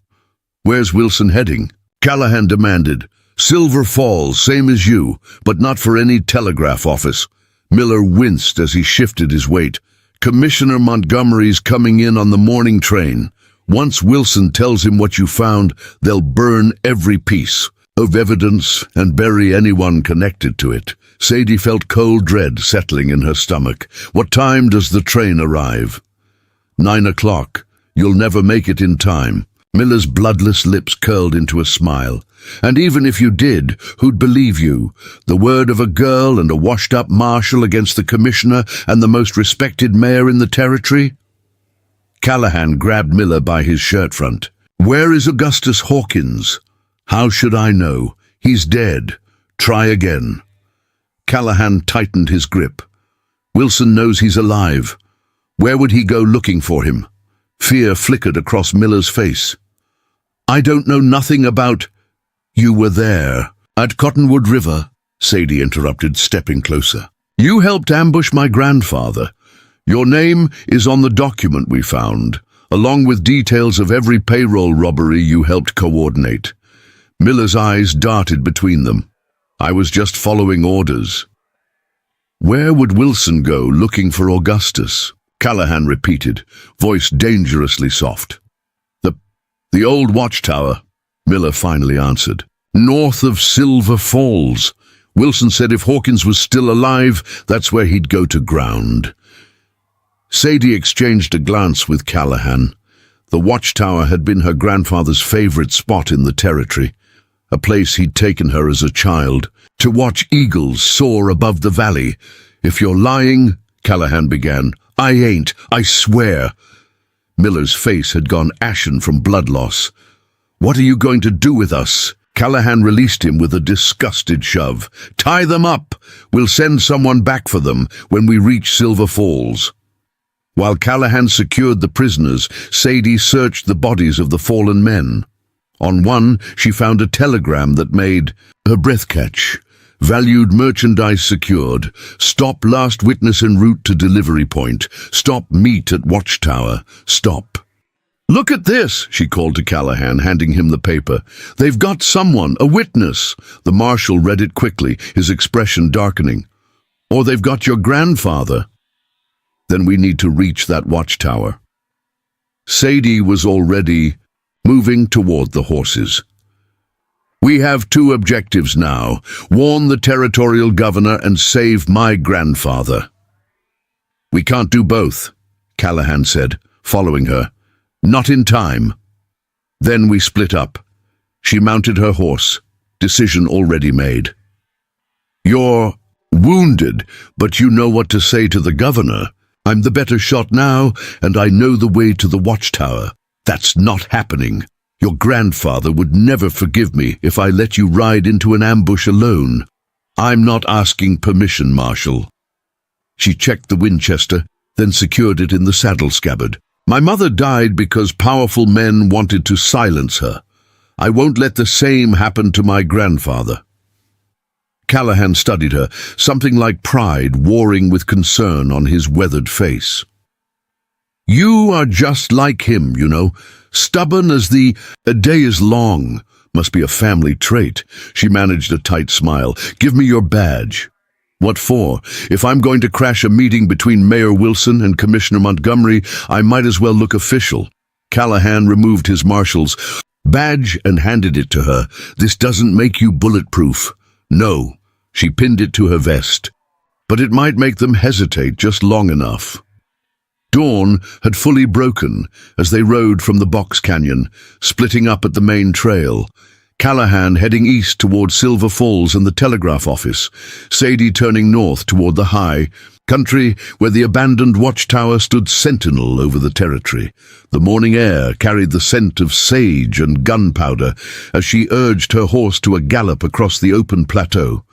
S1: "Where's Wilson heading?" Callahan demanded. "Silver Falls, same as you, but not for any telegraph office." Miller winced as he shifted his weight. "Commissioner Montgomery's coming in on the morning train. Once Wilson tells him what you found, they'll burn every piece of evidence and bury anyone connected to it." Sadie felt cold dread settling in her stomach. "What time does the train arrive?" 9 o'clock. You'll never make it in time." Miller's bloodless lips curled into a smile. "And even if you did, who'd believe you? The word of a girl and a washed-up marshal against the commissioner and the most respected mayor in the territory?" Callahan grabbed Miller by his shirt front. "Where is Augustus Hawkins?" "How should I know? He's dead. Try again." Callahan tightened his grip. "Wilson knows he's alive. Where would he go looking for him?" Fear flickered across Miller's face. "I don't know nothing about—" "You were there, at Cottonwood River," Sadie interrupted, stepping closer. "You helped ambush my grandfather. Your name is on the document we found, along with details of every payroll robbery you helped coordinate." Miller's eyes darted between them. "I was just following orders." "Where would Wilson go looking for Augustus?" Callahan repeated, voice dangerously soft. The old watchtower," Miller finally answered. "North of Silver Falls. Wilson said if Hawkins was still alive, that's where he'd go to ground." Sadie exchanged a glance with Callahan. The watchtower had been her grandfather's favorite spot in the territory, a place he'd taken her as a child, to watch eagles soar above the valley. "If you're lying," Callahan began. "I ain't, I swear." Miller's face had gone ashen from blood loss. "What are you going to do with us?" Callahan released him with a disgusted shove. "Tie them up. We'll send someone back for them when we reach Silver Falls." While Callahan secured the prisoners, Sadie searched the bodies of the fallen men. On one, she found a telegram that made her breath catch. "Valued merchandise secured. Stop last witness en route to delivery point. Stop meet at watchtower. Stop." "Look at this," she called to Callahan, handing him the paper. "They've got someone, a witness." The Marshal read it quickly, his expression darkening. "Or they've got your grandfather." "Then we need to reach that watchtower." Sadie was already moving toward the horses. "We have two objectives now. Warn the territorial governor and save my grandfather." "We can't do both," Callahan said, following her. "Not in time." Then we split up. She mounted her horse, decision already made. "You're wounded, but you know what to say to the governor. I'm the better shot now, and I know the way to the watchtower. That's not happening. Your grandfather would never forgive me if I let you ride into an ambush alone. I'm not asking permission, Marshal." She checked the Winchester, then secured it in the saddle scabbard. "My mother died because powerful men wanted to silence her. I won't let the same happen to my grandfather." Callahan studied her, something like pride warring with concern on his weathered face. "You are just like him, you know. Stubborn as a day is long. Must be a family trait." She managed a tight smile. "Give me your badge." "What for? If I'm going to crash a meeting between Mayor Wilson and Commissioner Montgomery, I might as well look official." Callahan removed his marshal's badge and handed it to her. "This doesn't make you bulletproof." "No." She pinned it to her vest. "But it might make them hesitate just long enough." Dawn had fully broken as they rode from the box canyon, splitting up at the main trail. Callahan heading east toward Silver Falls and the telegraph office, Sadie turning north toward the high country where the abandoned watchtower stood sentinel over the territory. The morning air carried the scent of sage and gunpowder as she urged her horse to a gallop across the open plateau.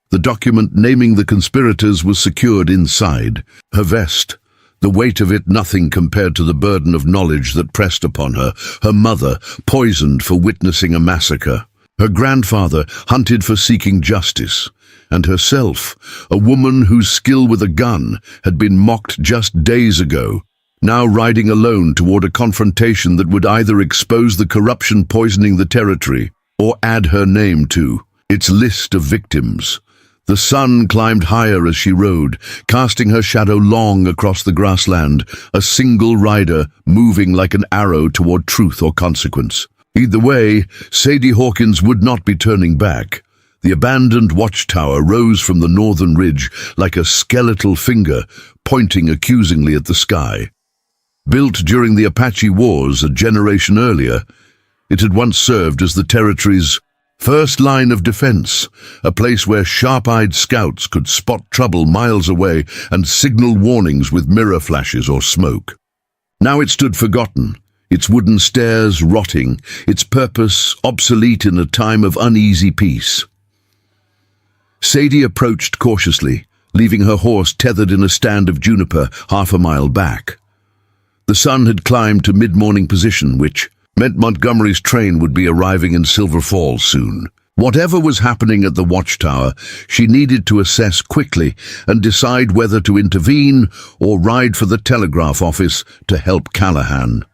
S1: The document naming the conspirators was secured inside. Her vest, the weight of it nothing compared to the burden of knowledge that pressed upon her. Her mother, poisoned for witnessing a massacre. Her grandfather, hunted for seeking justice. And herself, a woman whose skill with a gun had been mocked just days ago, now riding alone toward a confrontation that would either expose the corruption poisoning the territory or add her name to its list of victims. The sun climbed higher as she rode, casting her shadow long across the grassland, a single rider moving like an arrow toward truth or consequence. Either way, Sadie Hawkins would not be turning back. The abandoned watchtower rose from the northern ridge like a skeletal finger, pointing accusingly at the sky. Built during the Apache Wars a generation earlier, it had once served as the territory's first line of defense, a place where sharp-eyed scouts could spot trouble miles away and signal warnings with mirror flashes or smoke. Now it stood forgotten, its wooden stairs rotting, its purpose obsolete in a time of uneasy peace. Sadie approached cautiously, leaving her horse tethered in a stand of juniper half a mile back. The sun had climbed to mid-morning position, which meant Montgomery's train would be arriving in Silver Falls soon. Whatever was happening at the watchtower, she needed to assess quickly and decide whether to intervene or ride for the telegraph office to help Callahan.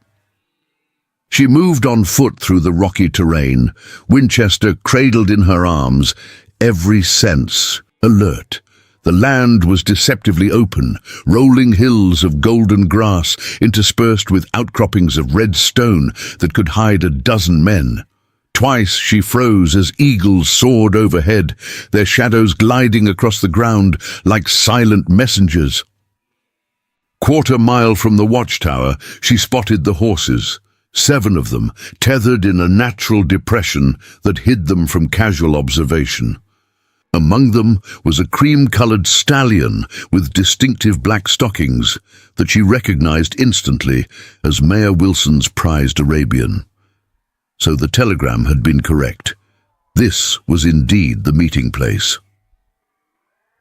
S1: She moved on foot through the rocky terrain, Winchester cradled in her arms, every sense alert. The land was deceptively open, rolling hills of golden grass interspersed with outcroppings of red stone that could hide a dozen men. Twice she froze as eagles soared overhead, their shadows gliding across the ground like silent messengers. Quarter mile from the watchtower, she spotted the horses, 7 of them, tethered in a natural depression that hid them from casual observation. Among them was a cream-colored stallion with distinctive black stockings that she recognized instantly as Mayor Wilson's prized Arabian. So the telegram had been correct. This was indeed the meeting place.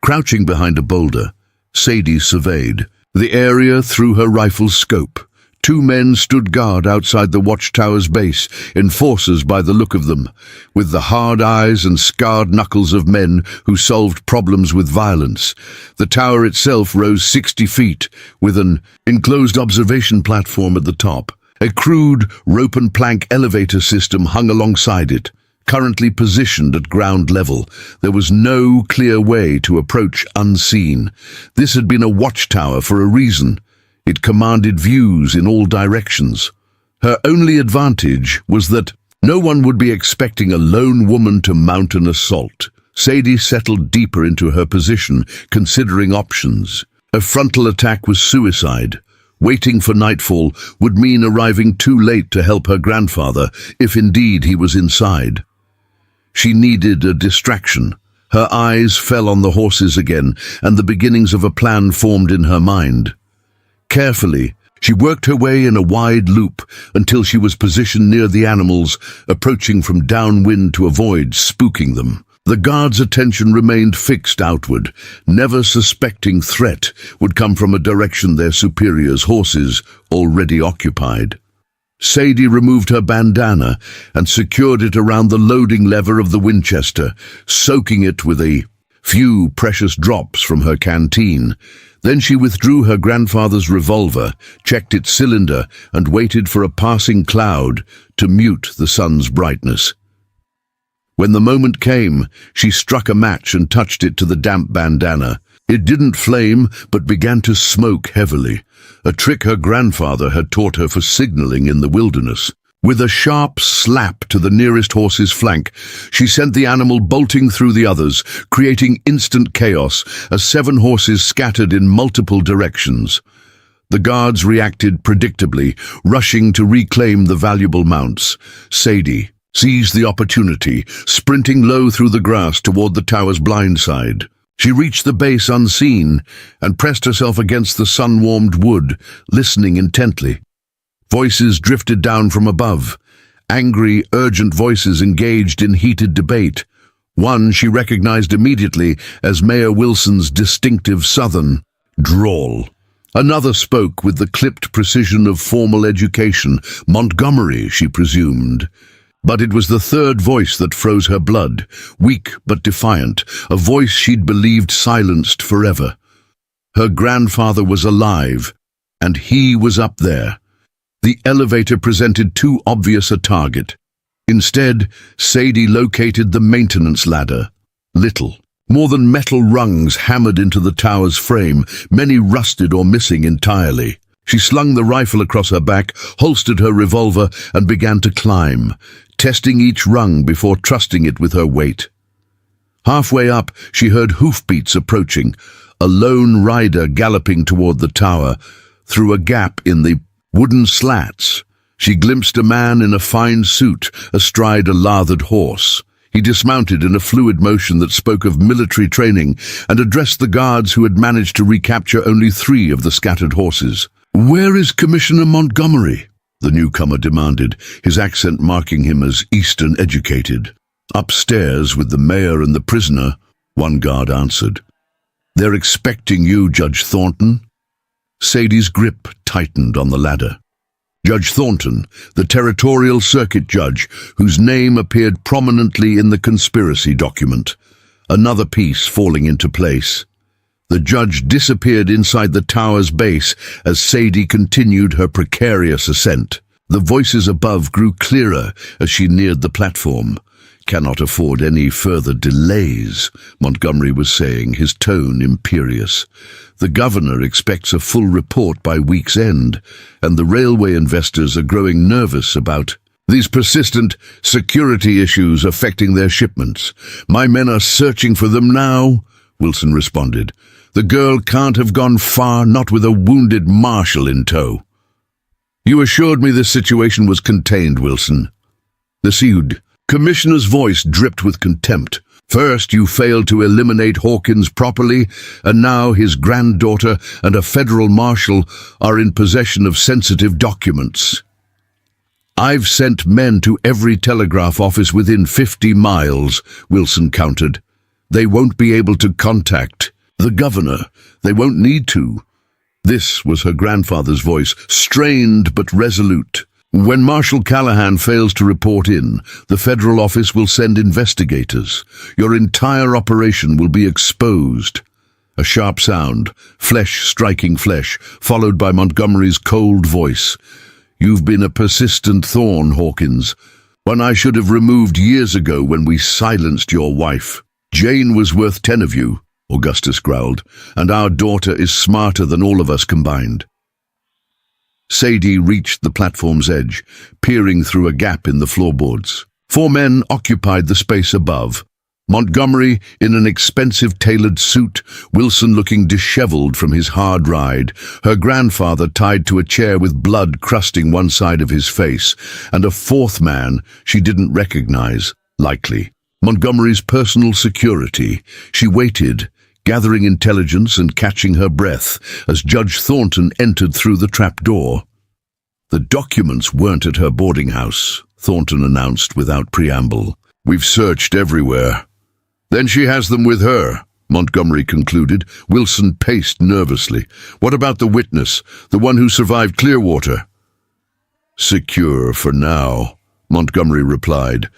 S1: Crouching behind a boulder, Sadie surveyed the area through her rifle's scope. 2 men stood guard outside the watchtower's base, enforcers by the look of them, with the hard eyes and scarred knuckles of men who solved problems with violence. The tower itself rose 60 feet, with an enclosed observation platform at the top. A crude rope and plank elevator system hung alongside it, currently positioned at ground level. There was no clear way to approach unseen. This had been a watchtower for a reason. It commanded views in all directions. Her only advantage was that no one would be expecting a lone woman to mount an assault. Sadie settled deeper into her position, considering options. A frontal attack was suicide. Waiting for nightfall would mean arriving too late to help her grandfather, if indeed he was inside. She needed a distraction. Her eyes fell on the horses again, and the beginnings of a plan formed in her mind. Carefully, she worked her way in a wide loop until she was positioned near the animals, approaching from downwind to avoid spooking them. The guards' attention remained fixed outward, never suspecting threat would come from a direction their superiors' horses already occupied. Sadie removed her bandana and secured it around the loading lever of the Winchester, soaking it with a few precious drops from her canteen. Then she withdrew her grandfather's revolver, checked its cylinder, and waited for a passing cloud to mute the sun's brightness. When the moment came, she struck a match and touched it to the damp bandana. It didn't flame, but began to smoke heavily, a trick her grandfather had taught her for signaling in the wilderness. With a sharp slap to the nearest horse's flank, she sent the animal bolting through the others, creating instant chaos as 7 horses scattered in multiple directions. The guards reacted predictably, rushing to reclaim the valuable mounts. Sadie seized the opportunity, sprinting low through the grass toward the tower's blind side. She reached the base unseen and pressed herself against the sun-warmed wood, listening intently. Voices drifted down from above. Angry, urgent voices engaged in heated debate. One she recognized immediately as Mayor Wilson's distinctive southern drawl. Another spoke with the clipped precision of formal education. Montgomery, she presumed. But it was the third voice that froze her blood, weak but defiant, a voice she'd believed silenced forever. Her grandfather was alive, and he was up there. The elevator presented too obvious a target. Instead, Sadie located the maintenance ladder. Little, more than metal rungs hammered into the tower's frame, many rusted or missing entirely. She slung the rifle across her back, holstered her revolver, and began to climb, testing each rung before trusting it with her weight. Halfway up, she heard hoofbeats approaching, a lone rider galloping toward the tower. Through a gap in the wooden slats, she glimpsed a man in a fine suit astride a lathered horse. He dismounted in a fluid motion that spoke of military training and addressed the guards who had managed to recapture only 3 of the scattered horses. "Where is Commissioner Montgomery?" the newcomer demanded, his accent marking him as Eastern educated. Upstairs with the mayor and the prisoner, one guard answered. They're expecting you, Judge Thornton. Sadie's grip tightened on the ladder. Judge Thornton, the territorial circuit judge, whose name appeared prominently in the conspiracy document. Another piece falling into place. The judge disappeared inside the tower's base as Sadie continued her precarious ascent. The voices above grew clearer as she neared the platform. Cannot afford any further delays, Montgomery was saying, his tone imperious. The governor expects a full report by week's end, and the railway investors are growing nervous about these persistent security issues affecting their shipments. My men are searching for them now, Wilson responded. The girl can't have gone far, not with a wounded Marshal in tow. You assured me this situation was contained, Wilson. The Sioux Commissioner's voice dripped with contempt. First, you failed to eliminate Hawkins properly, and now his granddaughter and a federal marshal are in possession of sensitive documents. I've sent men to every telegraph office within 50 miles, Wilson countered. They won't be able to contact the governor. They won't need to. This was her grandfather's voice, strained but resolute. When Marshal Callahan fails to report in, the federal office will send investigators. Your entire operation will be exposed. A sharp sound, flesh striking flesh, followed by Montgomery's cold voice. You've been a persistent thorn, Hawkins. One I should have removed years ago when we silenced your wife. Jane was worth 10 of you, Augustus growled, and our daughter is smarter than all of us combined. Sadie reached the platform's edge, peering through a gap in the floorboards. 4 men occupied the space above. Montgomery in an expensive tailored suit, Wilson looking disheveled from his hard ride, her grandfather tied to a chair with blood crusting one side of his face, and a 4th man she didn't recognize, likely. Montgomery's personal security. She waited, gathering intelligence and catching her breath as Judge Thornton entered through the trapdoor. The documents weren't at her boarding house, Thornton announced without preamble. We've searched everywhere. Then she has them with her, Montgomery concluded. Wilson paced nervously. What about the witness, the one who survived Clearwater? Secure for now, Montgomery replied.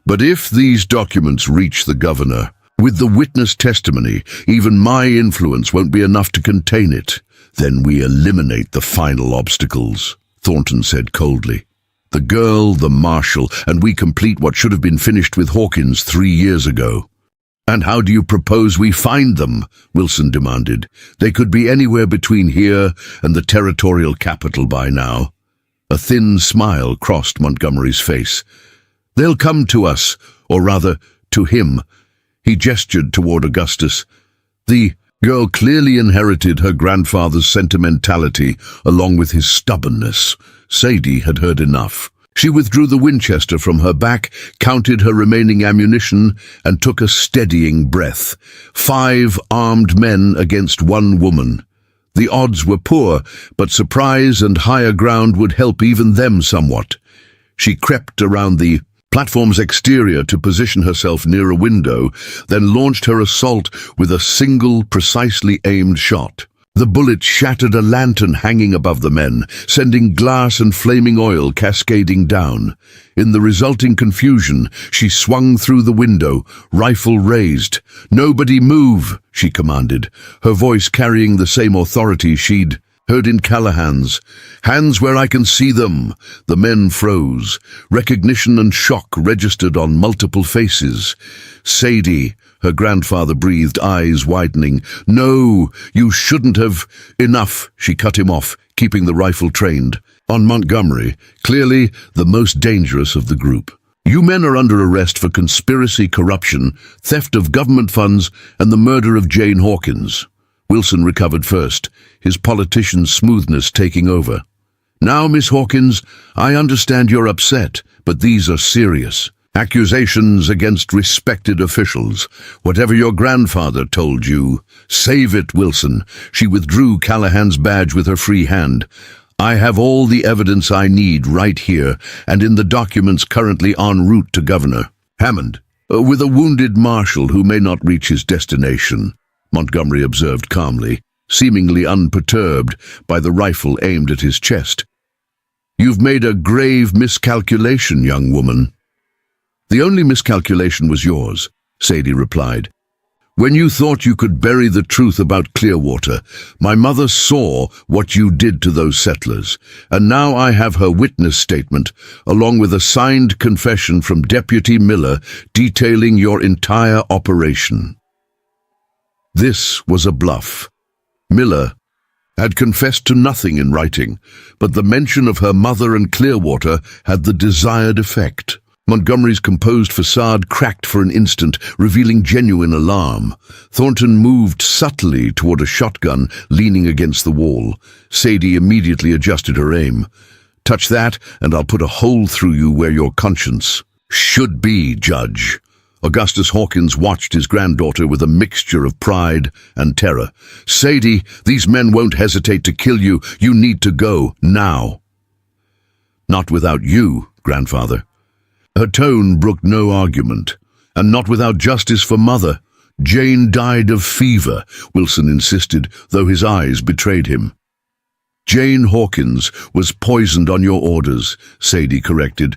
S1: But if these documents reach the governor, with the witness testimony, even my influence won't be enough to contain it. Then we eliminate the final obstacles, Thornton said coldly. The girl, the Marshal, and we complete what should have been finished with Hawkins 3 years ago. And how do you propose we find them? Wilson demanded. They could be anywhere between here and the territorial capital by now. A thin smile crossed Montgomery's face. They'll come to us, or rather, to him. He gestured toward Augustus. The girl clearly inherited her grandfather's sentimentality along with his stubbornness. Sadie had heard enough. She withdrew the Winchester from her back, counted her remaining ammunition, and took a steadying breath. 5 armed men against 1 woman. The odds were poor, but surprise and higher ground would help even them somewhat. She crept around the platform's exterior to position herself near a window, then launched her assault with a single, precisely aimed shot. The bullet shattered a lantern hanging above the men, sending glass and flaming oil cascading down. In the resulting confusion, she swung through the window, rifle raised. "Nobody move," she commanded, her voice carrying the same authority she'd heard in Callahan's. "Hands where I can see them." The men froze. Recognition and shock registered on multiple faces. "Sadie," her grandfather breathed, eyes widening. "No, you shouldn't have." "Enough," she cut him off, keeping the rifle trained on Montgomery, clearly the most dangerous of the group. "You men are under arrest for conspiracy, corruption, theft of government funds, and the murder of Jane Hawkins." Wilson recovered first, his politician's smoothness taking over. "Now, Miss Hawkins, I understand you're upset, but these are serious. Accusations against respected officials. Whatever your grandfather told you, save it, Wilson." She withdrew Callahan's badge with her free hand. I have all the evidence I need right here and in the documents currently en route to Governor Hammond. With a wounded Marshal who may not reach his destination, Montgomery observed calmly, seemingly unperturbed by the rifle aimed at his chest. You've made a grave miscalculation, young woman. The only miscalculation was yours, Sadie replied. When you thought you could bury the truth about Clearwater, my mother saw what you did to those settlers, and now I have her witness statement, along with a signed confession from Deputy Miller detailing your entire operation. This was a bluff. Miller had confessed to nothing in writing, but the mention of her mother and Clearwater had the desired effect. Montgomery's composed facade cracked for an instant, revealing genuine alarm. Thornton moved subtly toward a shotgun leaning against the wall. Sadie immediately adjusted her aim. Touch that, and I'll put a hole through you where your conscience should be, Judge. Augustus Hawkins watched his granddaughter with a mixture of pride and terror. Sadie, these men won't hesitate to kill you. You need to go, now. Not without you, grandfather. Her tone brooked no argument. And not without justice for Mother. Jane died of fever, Wilson insisted, though his eyes betrayed him. Jane Hawkins was poisoned on your orders, Sadie corrected,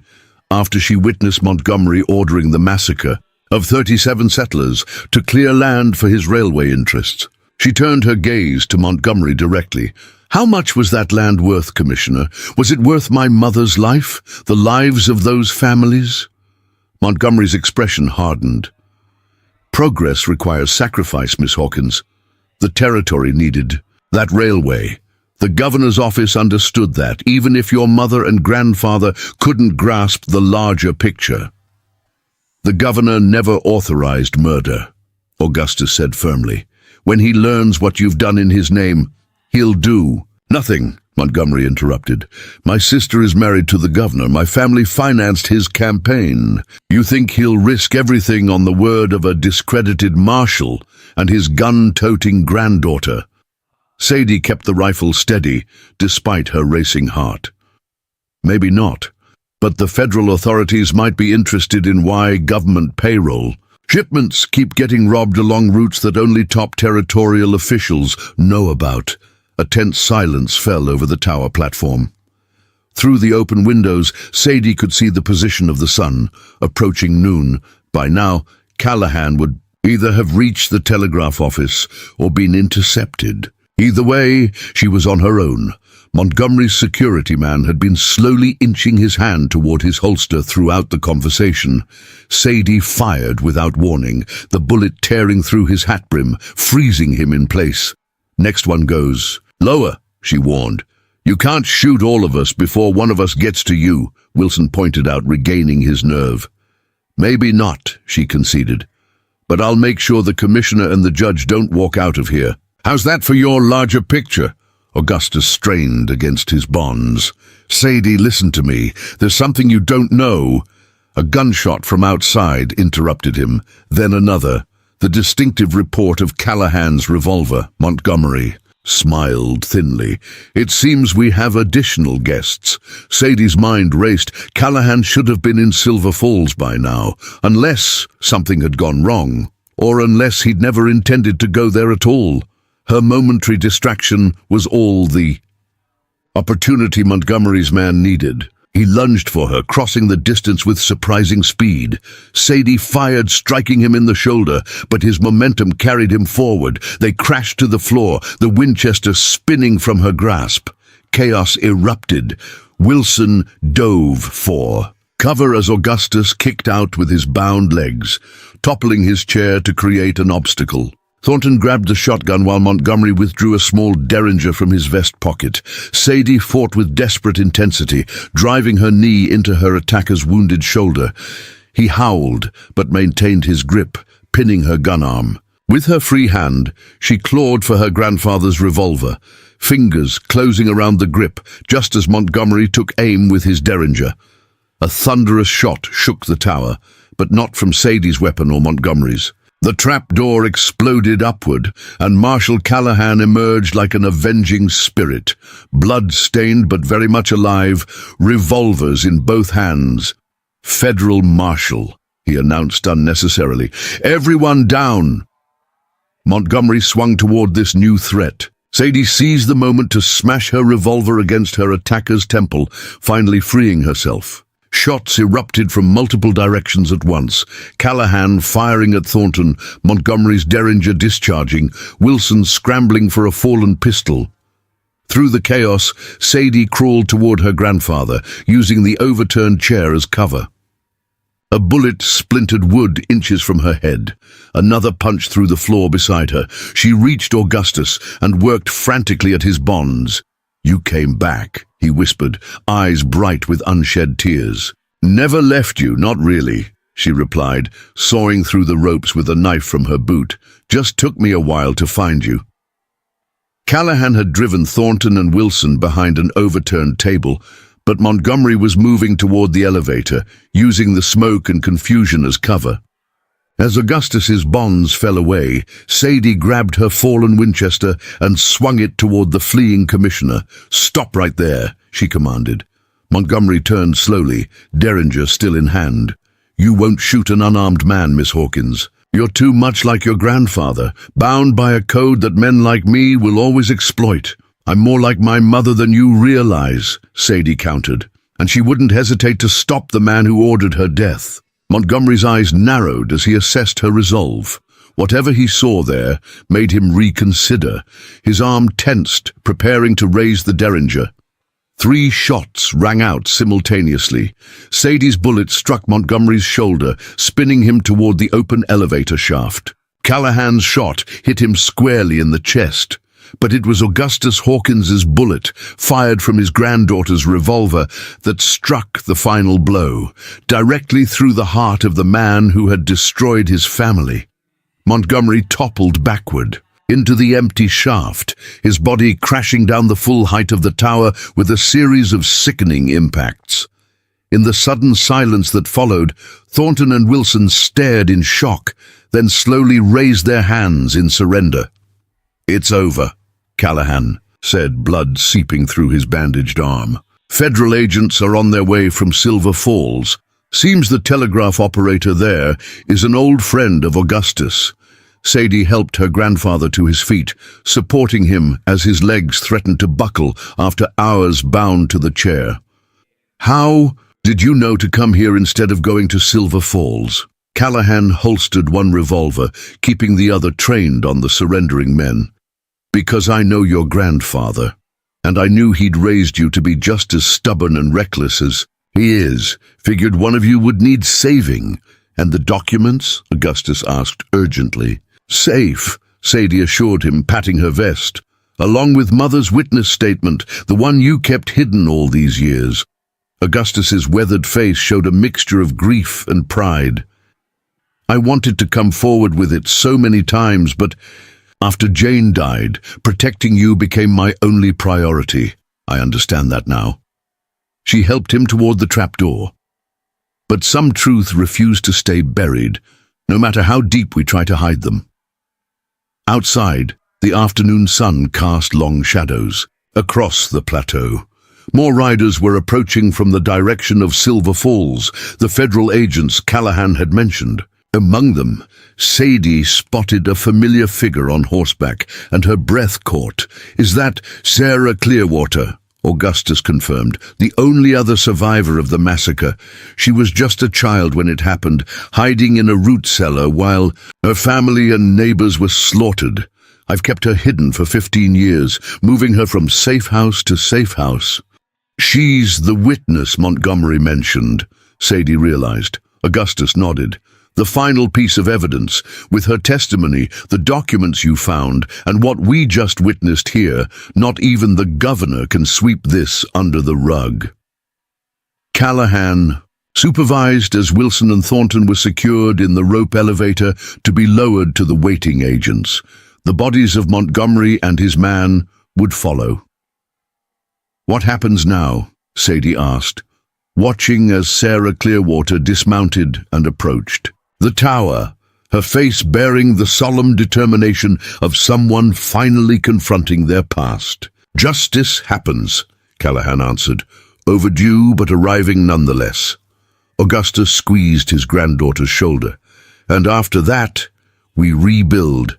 S1: after she witnessed Montgomery ordering the massacre of 37 settlers to clear land for his railway interests. She turned her gaze to Montgomery directly. How much was that land worth, Commissioner? Was it worth my mother's life, the lives of those families? Montgomery's expression hardened. Progress requires sacrifice, Miss Hawkins. The territory needed that railway. The governor's office understood that, even if your mother and grandfather couldn't grasp the larger picture. The governor never authorized murder, Augustus said firmly. When he learns what you've done in his name, he'll do nothing, Montgomery interrupted. My sister is married to the governor. My family financed his campaign. You think he'll risk everything on the word of a discredited Marshal and his gun-toting granddaughter? Sadie kept the rifle steady, despite her racing heart. Maybe not, but the federal authorities might be interested in why government payroll. Shipments keep getting robbed along routes that only top territorial officials know about. A tense silence fell over the tower platform. Through the open windows, Sadie could see the position of the sun, approaching noon. By now, Callahan would either have reached the telegraph office or been intercepted. Either way, she was on her own. Montgomery's security man had been slowly inching his hand toward his holster throughout the conversation. Sadie fired without warning, the bullet tearing through his hat brim, freezing him in place. Next one goes. Lower, she warned. You can't shoot all of us before one of us gets to you, Wilson pointed out, regaining his nerve. Maybe not, she conceded. But I'll make sure the commissioner and the judge don't walk out of here. How's that for your larger picture? Augustus strained against his bonds. Sadie, listen to me. There's something you don't know. A gunshot from outside interrupted him, then another. The distinctive report of Callahan's revolver. Montgomery smiled thinly. It seems we have additional guests. Sadie's mind raced. Callahan should have been in Silver Falls by now, unless something had gone wrong, or unless he'd never intended to go there at all. Her momentary distraction was all the opportunity Montgomery's man needed. He lunged for her, crossing the distance with surprising speed. Sadie fired, striking him in the shoulder, but his momentum carried him forward. They crashed to the floor, the Winchester spinning from her grasp. Chaos erupted. Wilson dove for cover as Augustus kicked out with his bound legs, toppling his chair to create an obstacle. Thornton grabbed the shotgun while Montgomery withdrew a small derringer from his vest pocket. Sadie fought with desperate intensity, driving her knee into her attacker's wounded shoulder. He howled, but maintained his grip, pinning her gun arm. With her free hand, she clawed for her grandfather's revolver, fingers closing around the grip, just as Montgomery took aim with his derringer. A thunderous shot shook the tower, but not from Sadie's weapon or Montgomery's. The trapdoor exploded upward, and Marshal Callahan emerged like an avenging spirit, blood-stained but very much alive, revolvers in both hands. "Federal Marshal," he announced unnecessarily. "Everyone down!" Montgomery swung toward this new threat. Sadie seized the moment to smash her revolver against her attacker's temple, finally freeing herself. Shots erupted from multiple directions at once, Callahan firing at Thornton, Montgomery's derringer discharging, Wilson scrambling for a fallen pistol. Through the chaos, Sadie crawled toward her grandfather, using the overturned chair as cover. A bullet splintered wood inches from her head. Another punch through the floor beside her. She reached Augustus and worked frantically at his bonds. "You came back," he whispered, eyes bright with unshed tears. "Never left you, not really," she replied, sawing through the ropes with a knife from her boot. "Just took me a while to find you." Callahan had driven Thornton and Wilson behind an overturned table, but Montgomery was moving toward the elevator, using the smoke and confusion as cover. As Augustus's bonds fell away, Sadie grabbed her fallen Winchester and swung it toward the fleeing commissioner. "Stop right there," she commanded. Montgomery turned slowly, derringer still in hand. "You won't shoot an unarmed man, Miss Hawkins. You're too much like your grandfather, bound by a code that men like me will always exploit." "I'm more like my mother than you realize," Sadie countered, and she wouldn't hesitate to stop the man who ordered her death. Montgomery's eyes narrowed as he assessed her resolve. Whatever he saw there made him reconsider. His arm tensed, preparing to raise the derringer. 3 shots rang out simultaneously. Sadie's bullet struck Montgomery's shoulder, spinning him toward the open elevator shaft. Callahan's shot hit him squarely in the chest. But it was Augustus Hawkins's bullet, fired from his granddaughter's revolver, that struck the final blow, directly through the heart of the man who had destroyed his family. Montgomery toppled backward, into the empty shaft, his body crashing down the full height of the tower with a series of sickening impacts. In the sudden silence that followed, Thornton and Wilson stared in shock, then slowly raised their hands in surrender. "It's over," Callahan said, blood seeping through his bandaged arm. "Federal agents are on their way from Silver Falls. Seems the telegraph operator there is an old friend of Augustus." Sadie helped her grandfather to his feet, supporting him as his legs threatened to buckle after hours bound to the chair. "How did you know to come here instead of going to Silver Falls?" Callahan holstered one revolver, keeping the other trained on the surrendering men. "Because I know your grandfather, and I knew he'd raised you to be just as stubborn and reckless as he is. Figured one of you would need saving." "And the documents?" Augustus asked urgently. "Safe," Sadie assured him, patting her vest. "Along with Mother's witness statement, the one you kept hidden all these years." Augustus's weathered face showed a mixture of grief and pride. "I wanted to come forward with it so many times, but after Jane died, protecting you became my only priority. I understand that now." She helped him toward the trapdoor. But some truth refused to stay buried, no matter how deep we try to hide them. Outside, the afternoon sun cast long shadows across the plateau. More riders were approaching from the direction of Silver Falls, the federal agents Callahan had mentioned. Among them, Sadie spotted a familiar figure on horseback, and her breath caught. "Is that Sarah Clearwater?" Augustus confirmed, "the only other survivor of the massacre. She was just a child when it happened, hiding in a root cellar while her family and neighbors were slaughtered. I've kept her hidden for 15 years, moving her from safe house to safe house." "She's the witness Montgomery mentioned," Sadie realized. Augustus nodded. "The final piece of evidence, with her testimony, the documents you found, and what we just witnessed here, not even the governor can sweep this under the rug." Callahan supervised as Wilson and Thornton were secured in the rope elevator to be lowered to the waiting agents. The bodies of Montgomery and his man would follow. "What happens now?" Sadie asked, watching as Sarah Clearwater dismounted and approached. "The tower," her face bearing the solemn determination of someone finally confronting their past. "Justice happens," Callahan answered, "overdue but arriving nonetheless." Augustus squeezed his granddaughter's shoulder. "And after that, we rebuild.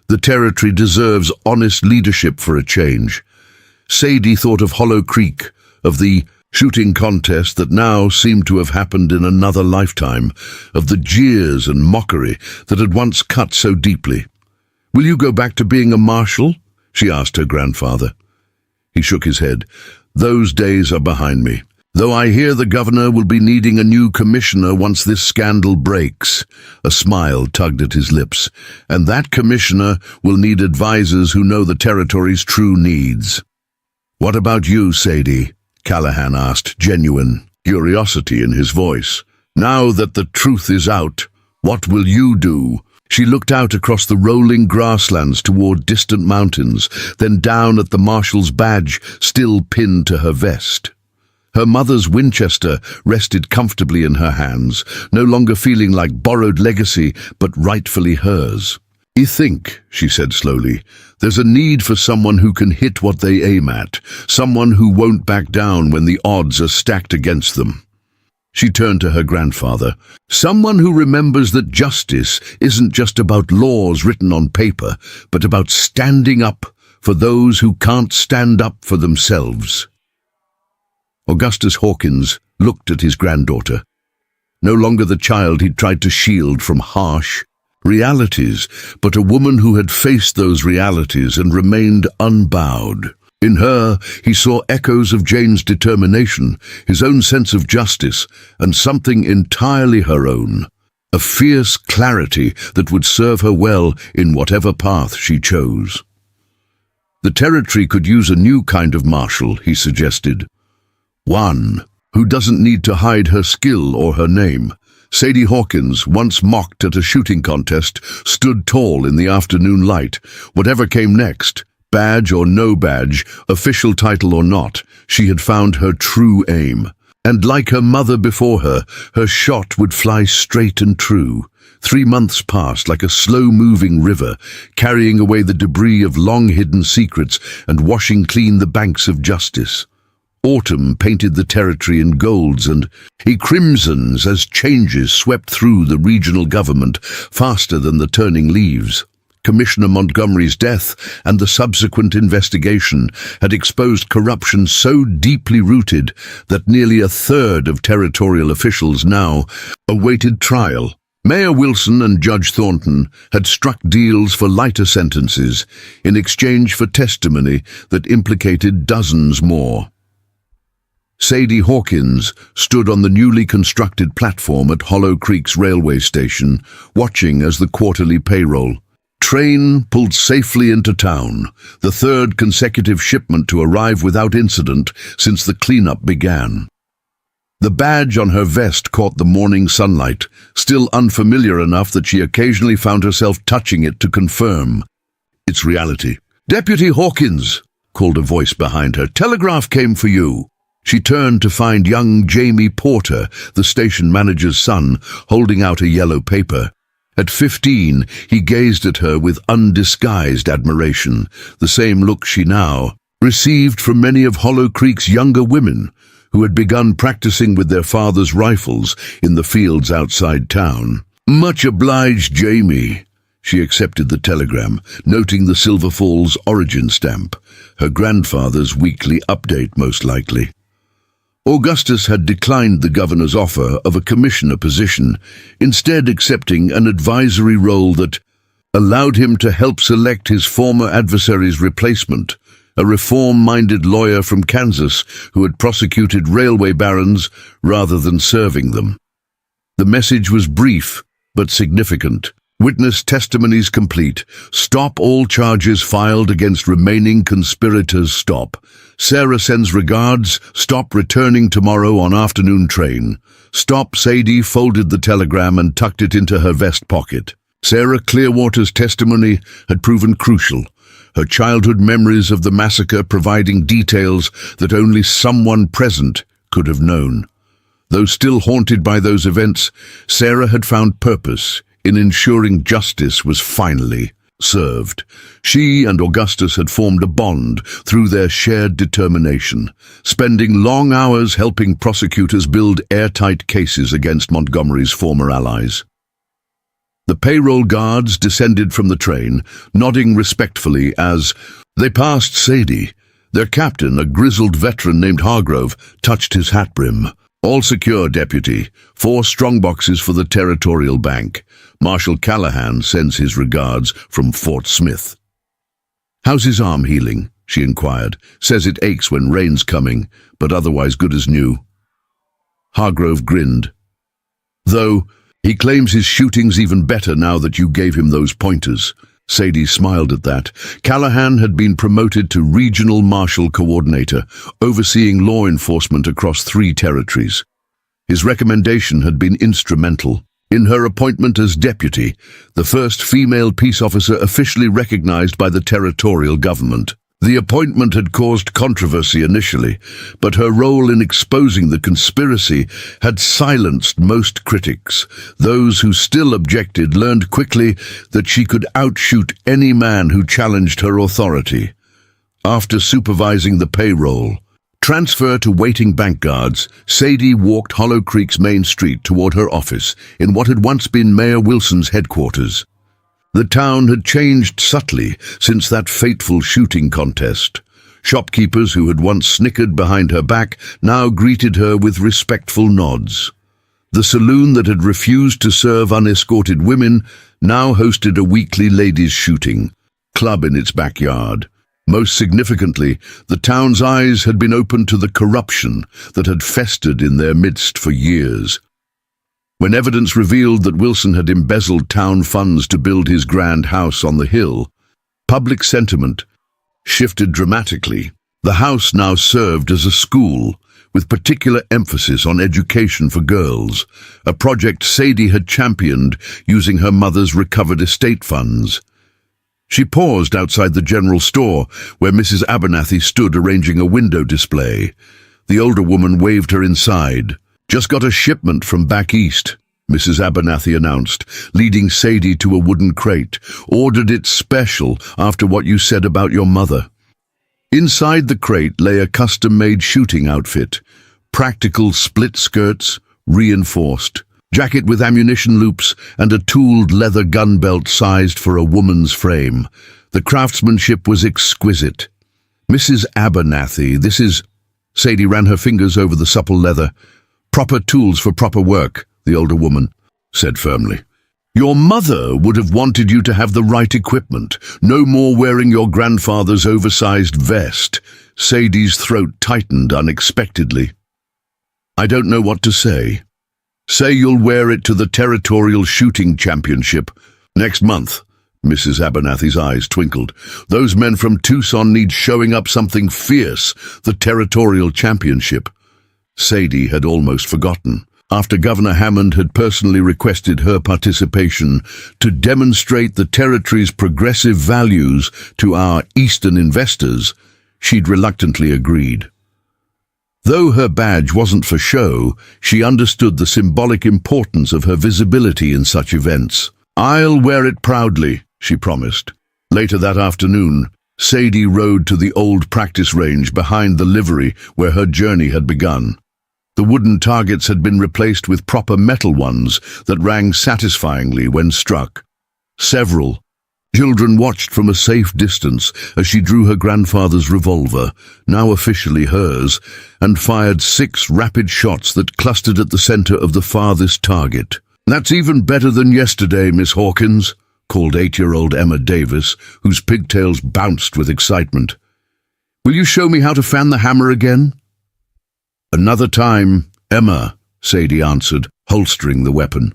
S1: The territory deserves honest leadership for a change." Sadie thought of Hollow Creek, of the shooting contest that now seemed to have happened in another lifetime, of the jeers and mockery that had once cut so deeply. "Will you go back to being a marshal?" she asked her grandfather. He shook his head. "Those days are behind me. Though I hear the governor will be needing a new commissioner once this scandal breaks." A smile tugged at his lips. "And that commissioner will need advisors who know the territory's true needs." "What about you, Sadie?" Callahan asked, genuine curiosity in his voice. "Now that the truth is out, what will you do?" She looked out across the rolling grasslands toward distant mountains, then down at the marshal's badge still pinned to her vest. Her mother's Winchester rested comfortably in her hands, no longer feeling like borrowed legacy, but rightfully hers. "I think," she said slowly, "there's a need for someone who can hit what they aim at, someone who won't back down when the odds are stacked against them." She turned to her grandfather. "Someone who remembers that justice isn't just about laws written on paper, but about standing up for those who can't stand up for themselves." Augustus Hawkins looked at his granddaughter. No longer the child he'd tried to shield from harsh realities, but a woman who had faced those realities and remained unbowed. In her, he saw echoes of Jane's determination, his own sense of justice, and something entirely her own, a fierce clarity that would serve her well in whatever path she chose. The territory could use a new kind of marshal, he suggested. One who doesn't need to hide her skill or her name. Sadie Hawkins, once mocked at a shooting contest, stood tall in the afternoon light. Whatever came next, badge or no badge, official title or not, she had found her true aim. And like her mother before her, her shot would fly straight and true. 3 months passed like a slow-moving river, carrying away the debris of long-hidden secrets and washing clean the banks of justice. Autumn painted the territory in golds and crimsons as changes swept through the regional government faster than the turning leaves. Commissioner Montgomery's death and the subsequent investigation had exposed corruption so deeply rooted that nearly a third of territorial officials now awaited trial. Mayor Wilson and Judge Thornton had struck deals for lighter sentences in exchange for testimony that implicated dozens more. Sadie Hawkins stood on the newly constructed platform at Hollow Creek's railway station, watching as the quarterly payroll train pulled safely into town, the third consecutive shipment to arrive without incident since the cleanup began. The badge on her vest caught the morning sunlight, still unfamiliar enough that she occasionally found herself touching it to confirm its reality. "Deputy Hawkins," called a voice behind her, "telegraph came for you." She turned to find young Jamie Porter, the station manager's son, holding out a yellow paper. At 15, he gazed at her with undisguised admiration, the same look she now received from many of Hollow Creek's younger women, who had begun practicing with their father's rifles in the fields outside town. "Much obliged, Jamie." She accepted the telegram, noting the Silver Falls origin stamp, her grandfather's weekly update most likely. Augustus had declined the governor's offer of a commissioner position, instead accepting an advisory role that allowed him to help select his former adversary's replacement, a reform-minded lawyer from Kansas who had prosecuted railway barons rather than serving them. The message was brief but significant. Witness testimonies complete. Stop all charges filed against remaining conspirators. Stop. Sarah sends regards. Stop returning tomorrow on afternoon train. Stop. Sadie folded the telegram and tucked it into her vest pocket. Sarah Clearwater's testimony had proven crucial, her childhood memories of the massacre providing details that only someone present could have known. Though still haunted by those events, Sarah had found purpose in ensuring justice was finally served. She and Augustus had formed a bond through their shared determination, spending long hours helping prosecutors build airtight cases against Montgomery's former allies. The payroll guards descended from the train, nodding respectfully as they passed Sadie. Their captain, a grizzled veteran named Hargrove, touched his hat brim. "All secure, Deputy. 4 strongboxes for the Territorial Bank. Marshal Callahan sends his regards from Fort Smith." "How's his arm healing?" she inquired. "Says it aches when rain's coming, but otherwise good as new." Hargrove grinned. "Though, he claims his shooting's even better now that you gave him those pointers." Sadie smiled at that. Callahan had been promoted to Regional Marshal Coordinator, overseeing law enforcement across 3 territories. His recommendation had been instrumental. In her appointment as deputy, the first female peace officer officially recognized by the territorial government. The appointment had caused controversy initially, but her role in exposing the conspiracy had silenced most critics. Those who still objected learned quickly that she could outshoot any man who challenged her authority. After supervising the payroll transfer to waiting bank guards, Sadie walked Hollow Creek's main street toward her office in what had once been Mayor Wilson's headquarters. The town had changed subtly since that fateful shooting contest. Shopkeepers who had once snickered behind her back now greeted her with respectful nods. The saloon that had refused to serve unescorted women now hosted a weekly ladies' shooting club in its backyard. Most significantly, the town's eyes had been opened to the corruption that had festered in their midst for years. When evidence revealed that Wilson had embezzled town funds to build his grand house on the hill, public sentiment shifted dramatically. The house now served as a school, with particular emphasis on education for girls, a project Sadie had championed using her mother's recovered estate funds. She paused outside the general store, where Mrs. Abernathy stood arranging a window display. The older woman waved her inside. "Just got a shipment from back east," Mrs. Abernathy announced, leading Sadie to a wooden crate. "Ordered it special after what you said about your mother." Inside the crate lay a custom-made shooting outfit, practical split skirts, reinforced, jacket with ammunition loops, and a tooled leather gun belt sized for a woman's frame. The craftsmanship was exquisite. "Mrs. Abernathy, this is—" Sadie ran her fingers over the supple leather. "Proper tools for proper work," the older woman said firmly. "Your mother would have wanted you to have the right equipment. No more wearing your grandfather's oversized vest." Sadie's throat tightened unexpectedly. "I don't know what to say." "Say you'll wear it to the Territorial Shooting Championship next month." Mrs. Abernathy's eyes twinkled. "Those men from Tucson need showing up something fierce, the Territorial Championship." Sadie had almost forgotten. After Governor Hammond had personally requested her participation to demonstrate the territory's progressive values to our Eastern investors, she'd reluctantly agreed. Though her badge wasn't for show, she understood the symbolic importance of her visibility in such events. "I'll wear it proudly," she promised. Later that afternoon, Sadie rode to the old practice range behind the livery where her journey had begun. The wooden targets had been replaced with proper metal ones that rang satisfyingly when struck. Several children watched from a safe distance as she drew her grandfather's revolver, now officially hers, and fired 6 rapid shots that clustered at the center of the farthest target. "That's even better than yesterday, Miss Hawkins," called 8-year-old Emma Davis, whose pigtails bounced with excitement. "Will you show me how to fan the hammer again?" "Another time, Emma," Sadie answered, holstering the weapon.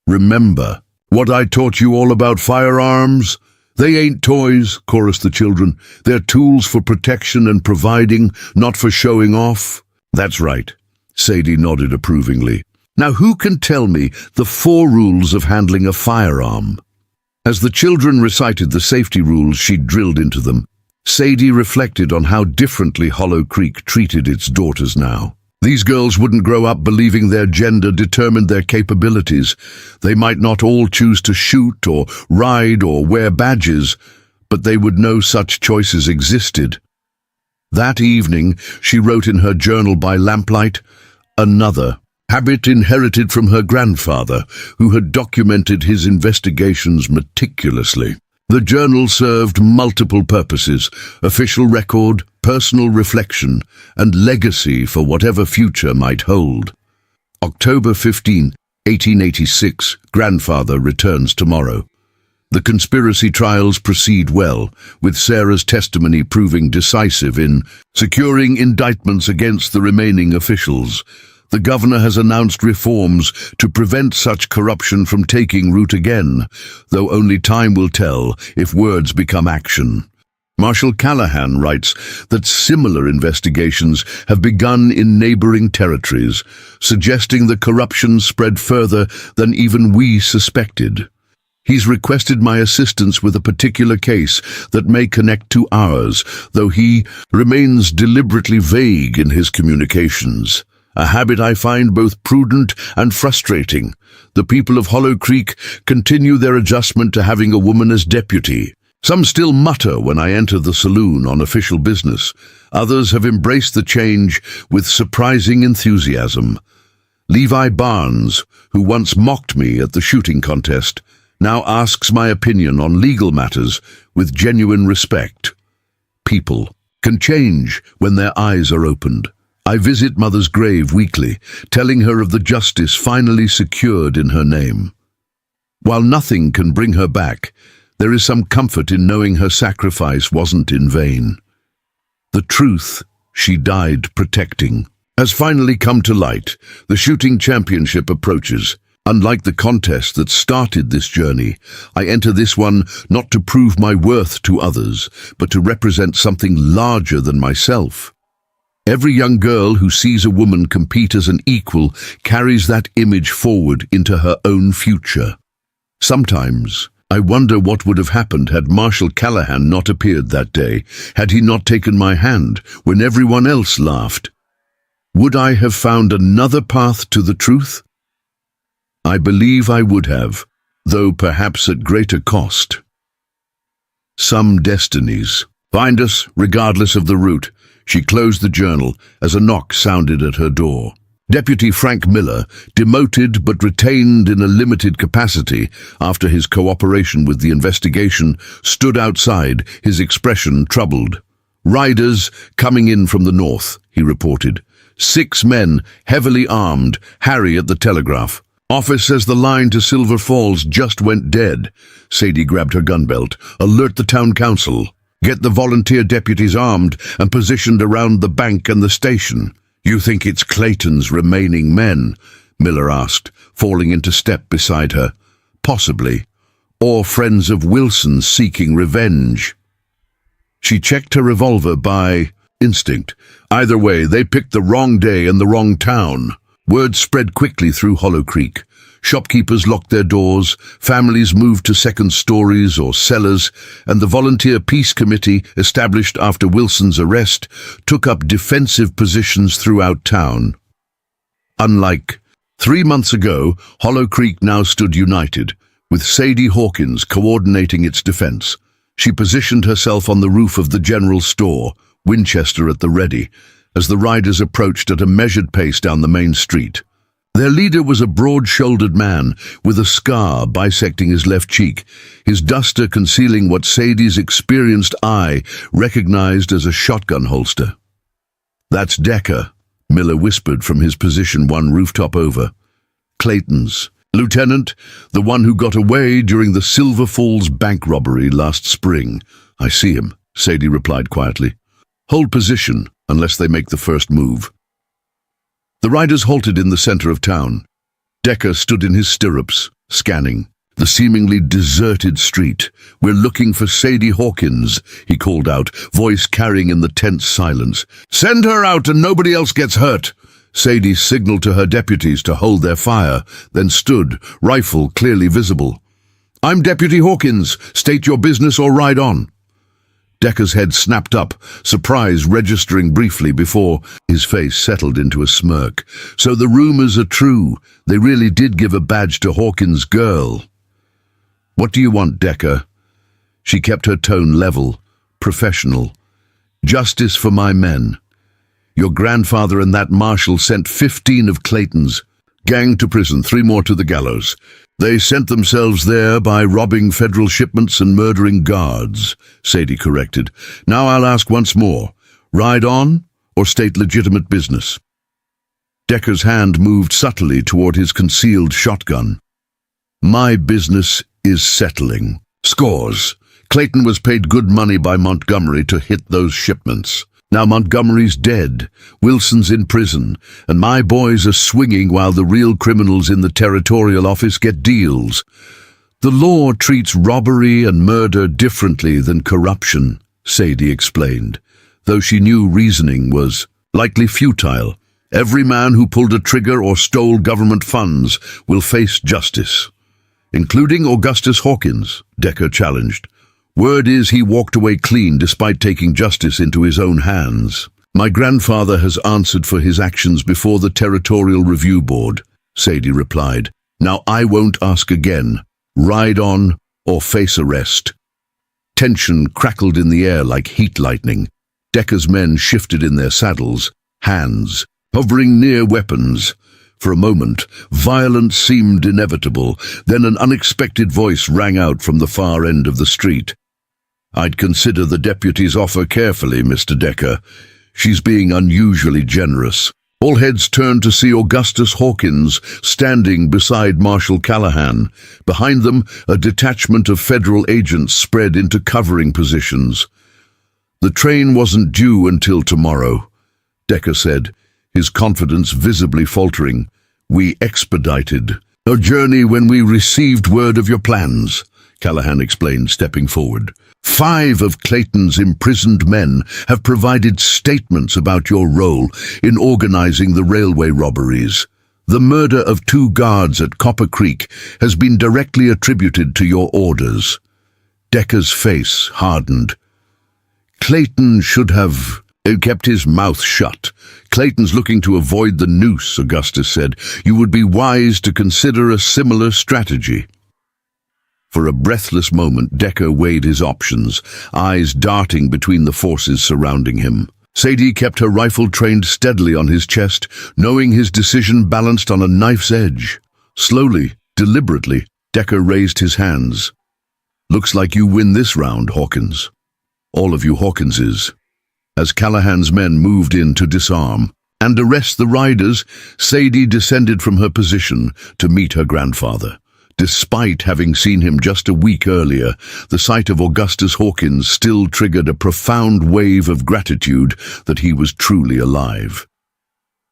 S1: "Remember what I taught you all about firearms? They ain't toys," chorused the children. "They're tools for protection and providing, not for showing off." "That's right," Sadie nodded approvingly. "Now who can tell me the 4 rules of handling a firearm?" As the children recited the safety rules she'd drilled into them, Sadie reflected on how differently Hollow Creek treated its daughters now. These girls wouldn't grow up believing their gender determined their capabilities. They might not all choose to shoot or ride or wear badges, but they would know such choices existed. That evening, she wrote in her journal by lamplight, another habit inherited from her grandfather, who had documented his investigations meticulously. The journal served multiple purposes: official record, personal reflection, and legacy for whatever future might hold. October 15, 1886, grandfather returns tomorrow. The conspiracy trials proceed well, with Sarah's testimony proving decisive in securing indictments against the remaining officials. The governor has announced reforms to prevent such corruption from taking root again, though only time will tell if words become action. Marshal Callahan writes that similar investigations have begun in neighboring territories, suggesting the corruption spread further than even we suspected. He's requested my assistance with a particular case that may connect to ours, though he remains deliberately vague in his communications. A habit I find both prudent and frustrating. The people of Hollow Creek continue their adjustment to having a woman as deputy. Some still mutter when I enter the saloon on official business. Others have embraced the change with surprising enthusiasm. Levi Barnes, who once mocked me at the shooting contest, now asks my opinion on legal matters with genuine respect. People can change when their eyes are opened. I visit Mother's grave weekly, telling her of the justice finally secured in her name. While nothing can bring her back, there is some comfort in knowing her sacrifice wasn't in vain. The truth she died protecting has finally come to light. The shooting championship approaches. Unlike the contest that started this journey, I enter this one not to prove my worth to others, but to represent something larger than myself. Every young girl who sees a woman compete as an equal carries that image forward into her own future. Sometimes, I wonder what would have happened had Marshal Callahan not appeared that day, had he not taken my hand when everyone else laughed. Would I have found another path to the truth? I believe I would have, though perhaps at greater cost. Some destinies find us regardless of the route. She closed the journal as a knock sounded at her door. Deputy Frank Miller, demoted but retained in a limited capacity after his cooperation with the investigation, stood outside, his expression troubled. "Riders coming in from the north," he reported. 6 men, heavily armed, Harry at the telegraph. "Office says the line to Silver Falls just went dead." Sadie grabbed her gun belt. "Alert the town council. Get the volunteer deputies armed and positioned around the bank and the station." "You think it's Clayton's remaining men?" Miller asked, falling into step beside her. "Possibly. Or friends of Wilson's seeking revenge." She checked her revolver by instinct. Either way, they picked the wrong day and the wrong town. Word spread quickly through Hollow Creek. Shopkeepers locked their doors, families moved to second stories or cellars, and the Volunteer Peace Committee, established after Wilson's arrest, took up defensive positions throughout town. Unlike 3 months ago, Hollow Creek now stood united, with Sadie Hawkins coordinating its defense. She positioned herself on the roof of the general store, Winchester at the ready, as the riders approached at a measured pace down the main street. Their leader was a broad-shouldered man with a scar bisecting his left cheek, his duster concealing what Sadie's experienced eye recognized as a shotgun holster. "That's Decker," Miller whispered from his position one rooftop over. "Clayton's. Lieutenant, the one who got away during the Silver Falls bank robbery last spring." "I see him," Sadie replied quietly. "Hold position unless they make the first move." The riders halted in the center of town. Decker stood in his stirrups, scanning the seemingly deserted street. "We're looking for Sadie Hawkins," he called out, voice carrying in the tense silence. "Send her out and nobody else gets hurt." Sadie signaled to her deputies to hold their fire, then stood, rifle clearly visible. "I'm Deputy Hawkins. State your business or ride on." Decker's head snapped up, surprise registering briefly before his face settled into a smirk. So the rumors are true. They really did give a badge to Hawkins' girl. What do you want, Decker? She kept her tone level, professional. Justice for my men. Your grandfather and that Marshal sent 15 of Clayton's gang to prison, 3 more to the gallows. They sent themselves there by robbing federal shipments and murdering guards, Sadie corrected. Now I'll ask once more. Ride on or state legitimate business? Decker's hand moved subtly toward his concealed shotgun. My business is settling. Scores. Clayton was paid good money by Montgomery to hit those shipments. Now Montgomery's dead, Wilson's in prison, and my boys are swinging while the real criminals in the territorial office get deals. The law treats robbery and murder differently than corruption, Sadie explained, though she knew reasoning was likely futile. Every man who pulled a trigger or stole government funds will face justice. Including Augustus Hawkins, Decker challenged. Word is he walked away clean despite taking justice into his own hands. My grandfather has answered for his actions before the Territorial Review Board, Sadie replied. Now I won't ask again. Ride on or face arrest. Tension crackled in the air like heat lightning. Decker's men shifted in their saddles, hands hovering near weapons. For a moment, violence seemed inevitable. Then an unexpected voice rang out from the far end of the street. I'd consider the deputy's offer carefully, Mr. Decker. She's being unusually generous. All heads turned to see Augustus Hawkins standing beside Marshal Callahan. Behind them, a detachment of federal agents spread into covering positions. The train wasn't due until tomorrow, Decker said, his confidence visibly faltering. We expedited our journey when we received word of your plans, Callahan explained, stepping forward. 5 of Clayton's imprisoned men have provided statements about your role in organizing the railway robberies. The murder of 2 guards at Copper Creek has been directly attributed to your orders. Decker's face hardened. Clayton should have kept his mouth shut. Clayton's looking to avoid the noose, Augustus said. You would be wise to consider a similar strategy. For a breathless moment, Decker weighed his options, eyes darting between the forces surrounding him. Sadie kept her rifle trained steadily on his chest, knowing his decision balanced on a knife's edge. Slowly, deliberately, Decker raised his hands. Looks like you win this round, Hawkins. All of you Hawkinses. As Callahan's men moved in to disarm and arrest the riders, Sadie descended from her position to meet her grandfather. Despite having seen him just a week earlier, the sight of Augustus Hawkins still triggered a profound wave of gratitude that he was truly alive.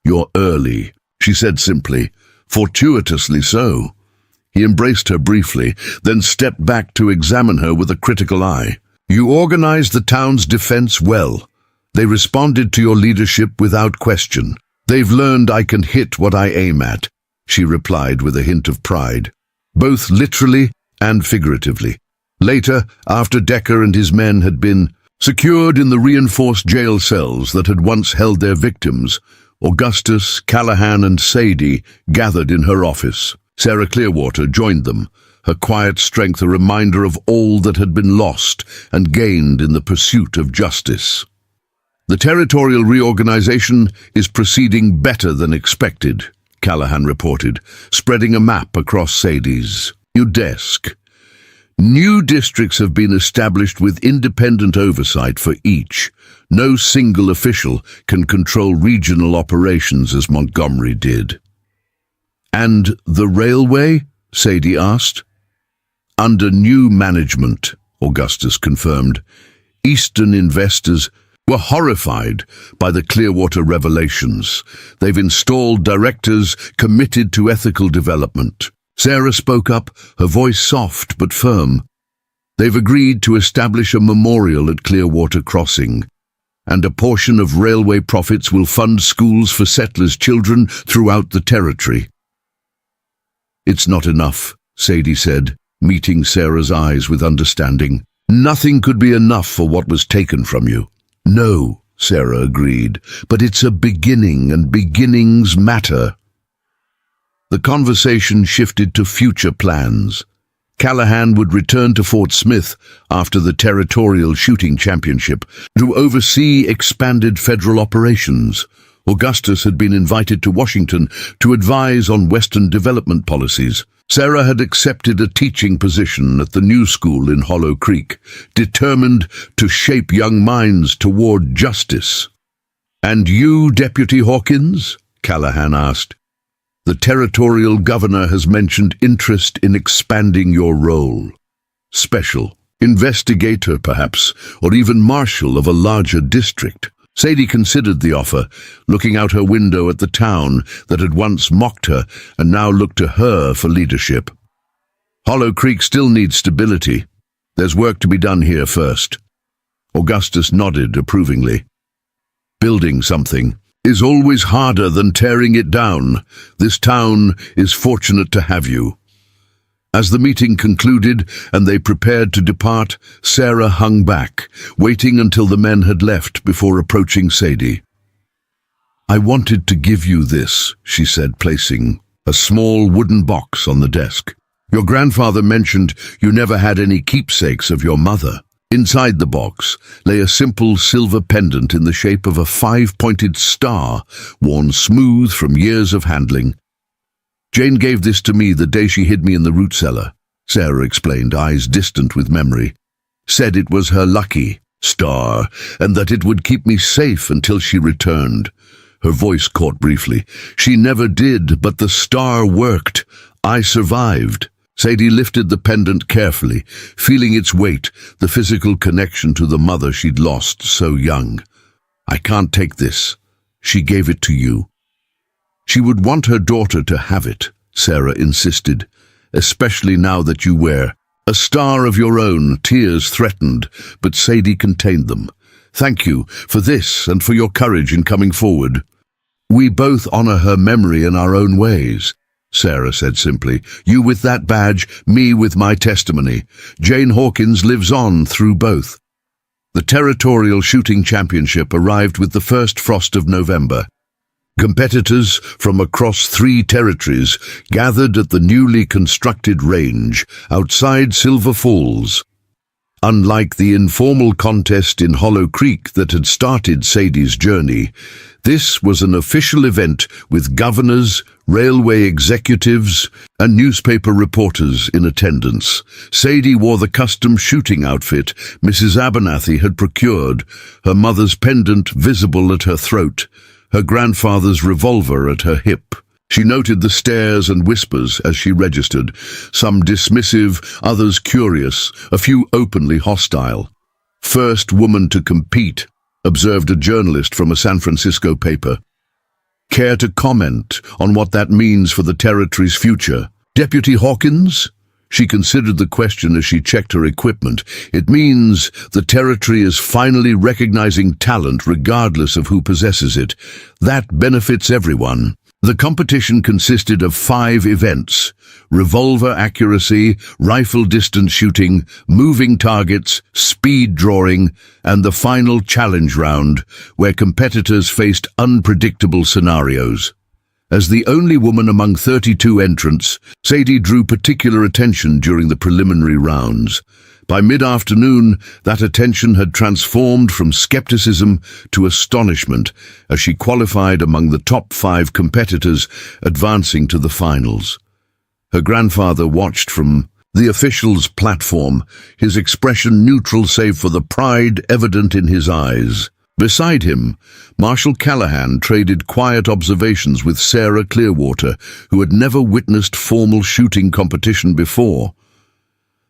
S1: You're early, she said simply, fortuitously so. He embraced her briefly, then stepped back to examine her with a critical eye. You organized the town's defense well. They responded to your leadership without question. They've learned I can hit what I aim at, she replied with a hint of pride. Both literally and figuratively. Later, after Decker and his men had been secured in the reinforced jail cells that had once held their victims, Augustus, Callahan, and Sadie gathered in her office. Sarah Clearwater joined them, her quiet strength a reminder of all that had been lost and gained in the pursuit of justice. The territorial reorganization is proceeding better than expected, Callahan reported, spreading a map across Sadie's new desk. New districts have been established with independent oversight for each. No single official can control regional operations as Montgomery did. And the railway? Sadie asked. Under new management, Augustus confirmed. Eastern investors were horrified by the Clearwater revelations. They've installed directors committed to ethical development. Sarah spoke up, her voice soft but firm. They've agreed to establish a memorial at Clearwater Crossing, and a portion of railway profits will fund schools for settlers' children throughout the territory. It's not enough, Sadie said, meeting Sarah's eyes with understanding. Nothing could be enough for what was taken from you. No, Sarah agreed, but it's a beginning, and beginnings matter. The conversation shifted to future plans. Callahan would return to Fort Smith after the Territorial Shooting Championship to oversee expanded federal operations. Augustus had been invited to Washington to advise on Western development policies. Sarah had accepted a teaching position at the new school in Hollow Creek, determined to shape young minds toward justice. "And you, Deputy Hawkins?" Callahan asked. "The territorial governor has mentioned interest in expanding your role. Special, investigator perhaps, or even marshal of a larger district." Sadie considered the offer, looking out her window at the town that had once mocked her and now looked to her for leadership. "Hollow Creek still needs stability. There's work to be done here first." Augustus nodded approvingly. "Building something is always harder than tearing it down. This town is fortunate to have you." As the meeting concluded and they prepared to depart, Sarah hung back, waiting until the men had left before approaching Sadie. "I wanted to give you this," she said, placing a small wooden box on the desk. "Your grandfather mentioned you never had any keepsakes of your mother." Inside the box lay a simple silver pendant in the shape of a 5-pointed star, worn smooth from years of handling. "Jane gave this to me the day she hid me in the root cellar," Sarah explained, eyes distant with memory. "Said it was her lucky star, and that it would keep me safe until she returned." Her voice caught briefly. "She never did, but the star worked. I survived." Sadie lifted the pendant carefully, feeling its weight, the physical connection to the mother she'd lost so young. "I can't take this. She gave it to you." "She would want her daughter to have it," Sarah insisted, "especially now that you wear a star of your own." Tears threatened, but Sadie contained them. "Thank you for this and for your courage in coming forward." "We both honor her memory in our own ways," Sarah said simply. "You with that badge, me with my testimony. Jane Hawkins lives on through both." The Territorial Shooting Championship arrived with the first frost of November. Competitors from across 3 territories gathered at the newly constructed range outside Silver Falls. Unlike the informal contest in Hollow Creek that had started Sadie's journey, this was an official event with governors, railway executives, and newspaper reporters in attendance. Sadie wore the custom shooting outfit Mrs. Abernathy had procured, her mother's pendant visible at her throat, her grandfather's revolver at her hip. She noted the stares and whispers as she registered, some dismissive, others curious, a few openly hostile. "First woman to compete," observed a journalist from a San Francisco paper. "Care to comment on what that means for the territory's future?" "Deputy Hawkins?" She considered the question as she checked her equipment. "It means the territory is finally recognizing talent regardless of who possesses it. That benefits everyone." The competition consisted of 5 events: revolver accuracy, rifle distance shooting, moving targets, speed drawing, and the final challenge round, where competitors faced unpredictable scenarios. As the only woman among 32 entrants, Sadie drew particular attention during the preliminary rounds. By mid-afternoon, that attention had transformed from skepticism to astonishment as she qualified among the top 5 competitors advancing to the finals. Her grandfather watched from the official's platform, his expression neutral save for the pride evident in his eyes. Beside him, Marshal Callahan traded quiet observations with Sarah Clearwater, who had never witnessed formal shooting competition before.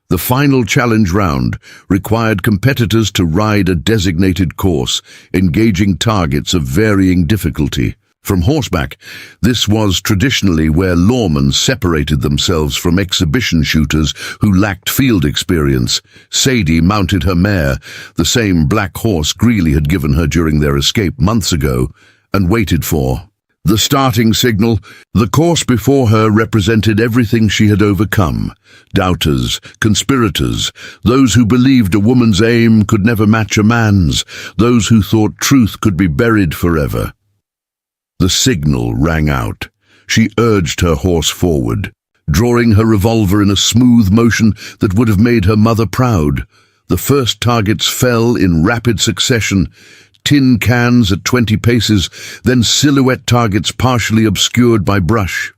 S1: The final challenge round required competitors to ride a designated course, engaging targets of varying difficulty. From horseback, this was traditionally where lawmen separated themselves from exhibition shooters who lacked field experience. Sadie mounted her mare, the same black horse Greeley had given her during their escape months ago, and waited for The starting signal, the course before her represented everything she had overcome. Doubters, conspirators, those who believed a woman's aim could never match a man's, those who thought truth could be buried forever. The signal rang out. She urged her horse forward, drawing her revolver in a smooth motion that would have made her mother proud. The first targets fell in rapid succession, tin cans at 20 paces, then silhouette targets partially obscured by brush.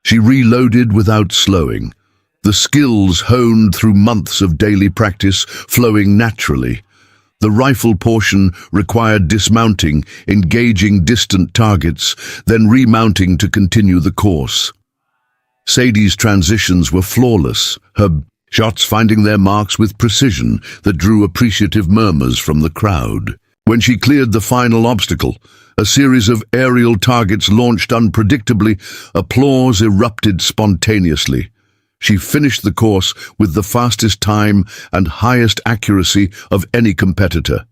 S1: She reloaded without slowing, the skills honed through months of daily practice flowing naturally. The rifle portion required dismounting, engaging distant targets, then remounting to continue the course. Sadie's transitions were flawless, her shots finding their marks with precision that drew appreciative murmurs from the crowd. When she cleared the final obstacle, a series of aerial targets launched unpredictably, applause erupted spontaneously. She finished the course with the fastest time and highest accuracy of any competitor.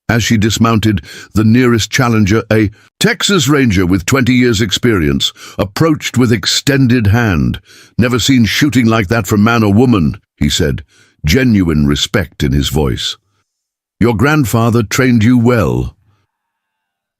S1: As she dismounted, the nearest challenger, a Texas Ranger with 20 years' experience, approached with extended hand. "Never seen shooting like that from man or woman," he said, genuine respect in his voice. "Your grandfather trained you well."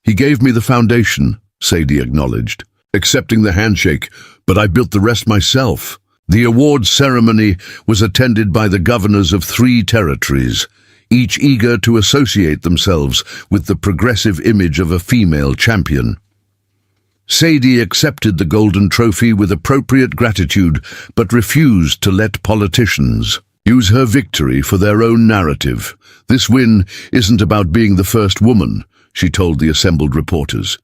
S1: "He gave me the foundation," Sadie acknowledged, accepting the handshake, "but I built the rest myself." The awards ceremony was attended by the governors of 3 territories, each eager to associate themselves with the progressive image of a female champion. Sadie accepted the golden trophy with appropriate gratitude, but refused to let politicians use her victory for their own narrative. "This win isn't about being the first woman," she told the assembled reporters.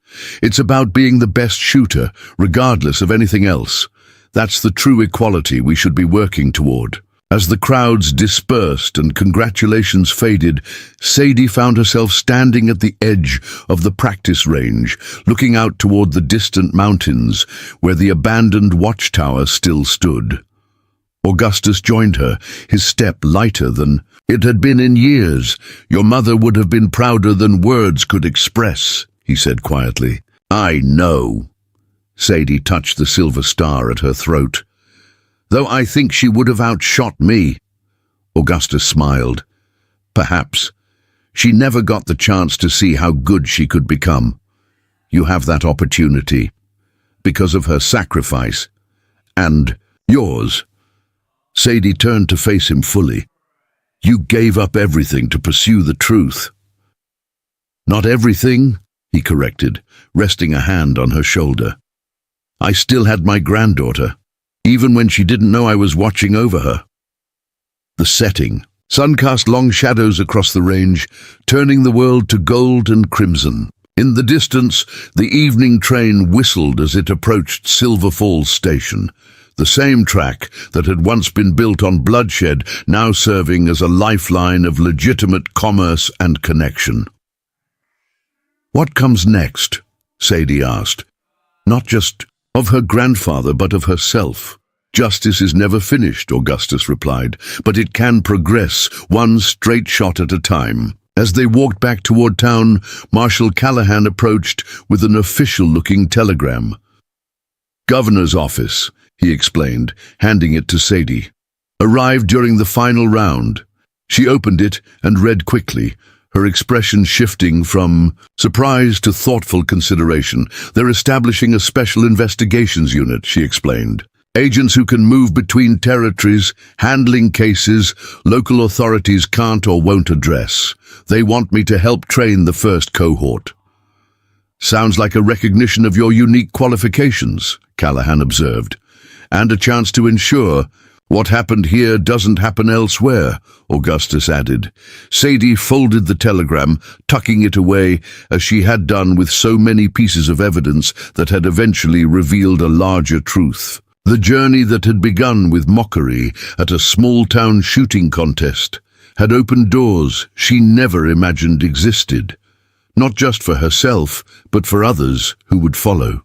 S1: "It's about being the best shooter, regardless of anything else. That's the true equality we should be working toward." As the crowds dispersed and congratulations faded, Sadie found herself standing at the edge of the practice range, looking out toward the distant mountains where the abandoned watchtower still stood. Augustus joined her, his step lighter than it had been in years. "Your mother would have been prouder than words could express," he said quietly. "I know." Sadie touched the silver star at her throat. "Though I think she would have outshot me." Augustus smiled. "Perhaps. She never got the chance to see how good she could become. You have that opportunity, because of her sacrifice, and yours." Sadie turned to face him fully. "You gave up everything to pursue the truth." "Not everything," he corrected, resting a hand on her shoulder. "I still had my granddaughter, even when she didn't know I was watching over her." The setting. Sun cast long shadows across the range, turning the world to gold and crimson. In the distance, the evening train whistled as it approached Silver Falls Station, the same track that had once been built on bloodshed, now serving as a lifeline of legitimate commerce and connection. "What comes next?" Sadie asked. Not just of her grandfather, but of herself. "Justice is never finished," Augustus replied, "but it can progress, one straight shot at a time." As they walked back toward town, Marshal Callahan approached with an official-looking telegram. "Governor's office," he explained, handing it to Sadie. "Arrived during the final round." She opened it and read quickly, her expression shifting from surprise to thoughtful consideration. "They're establishing a special investigations unit," she explained. "Agents who can move between territories, handling cases local authorities can't or won't address. They want me to help train the first cohort." "Sounds like a recognition of your unique qualifications," Callahan observed. "And a chance to ensure what happened here doesn't happen elsewhere," Augustus added. Sadie folded the telegram, tucking it away as she had done with so many pieces of evidence that had eventually revealed a larger truth. The journey that had begun with mockery at a small-town shooting contest had opened doors she never imagined existed, not just for herself, but for others who would follow.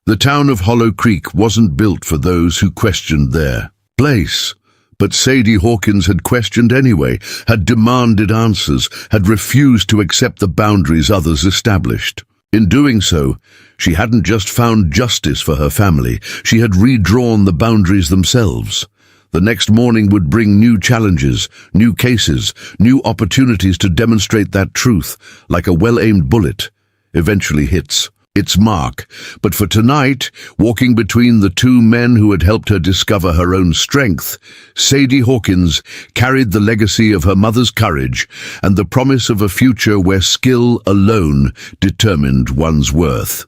S1: The town of Hollow Creek wasn't built for those who questioned their place, but Sadie Hawkins had questioned anyway, had demanded answers, had refused to accept the boundaries others established. In doing so, she hadn't just found justice for her family, she had redrawn the boundaries themselves. The next morning would bring new challenges, new cases, new opportunities to demonstrate that truth, like a well-aimed bullet, eventually hits its mark. But for tonight, walking between the two men who had helped her discover her own strength, Sadie Hawkins carried the legacy of her mother's courage and the promise of a future where skill alone determined one's worth.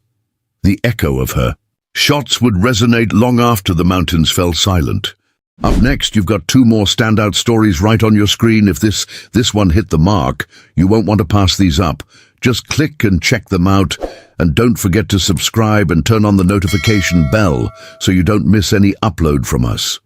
S1: The echo of her shots would resonate long after the mountains fell silent. Up next, you've got two more standout stories right on your screen. If this one hit the mark, you won't want to pass these up. Just click and check them out, and don't forget to subscribe and turn on the notification bell so you don't miss any upload from us.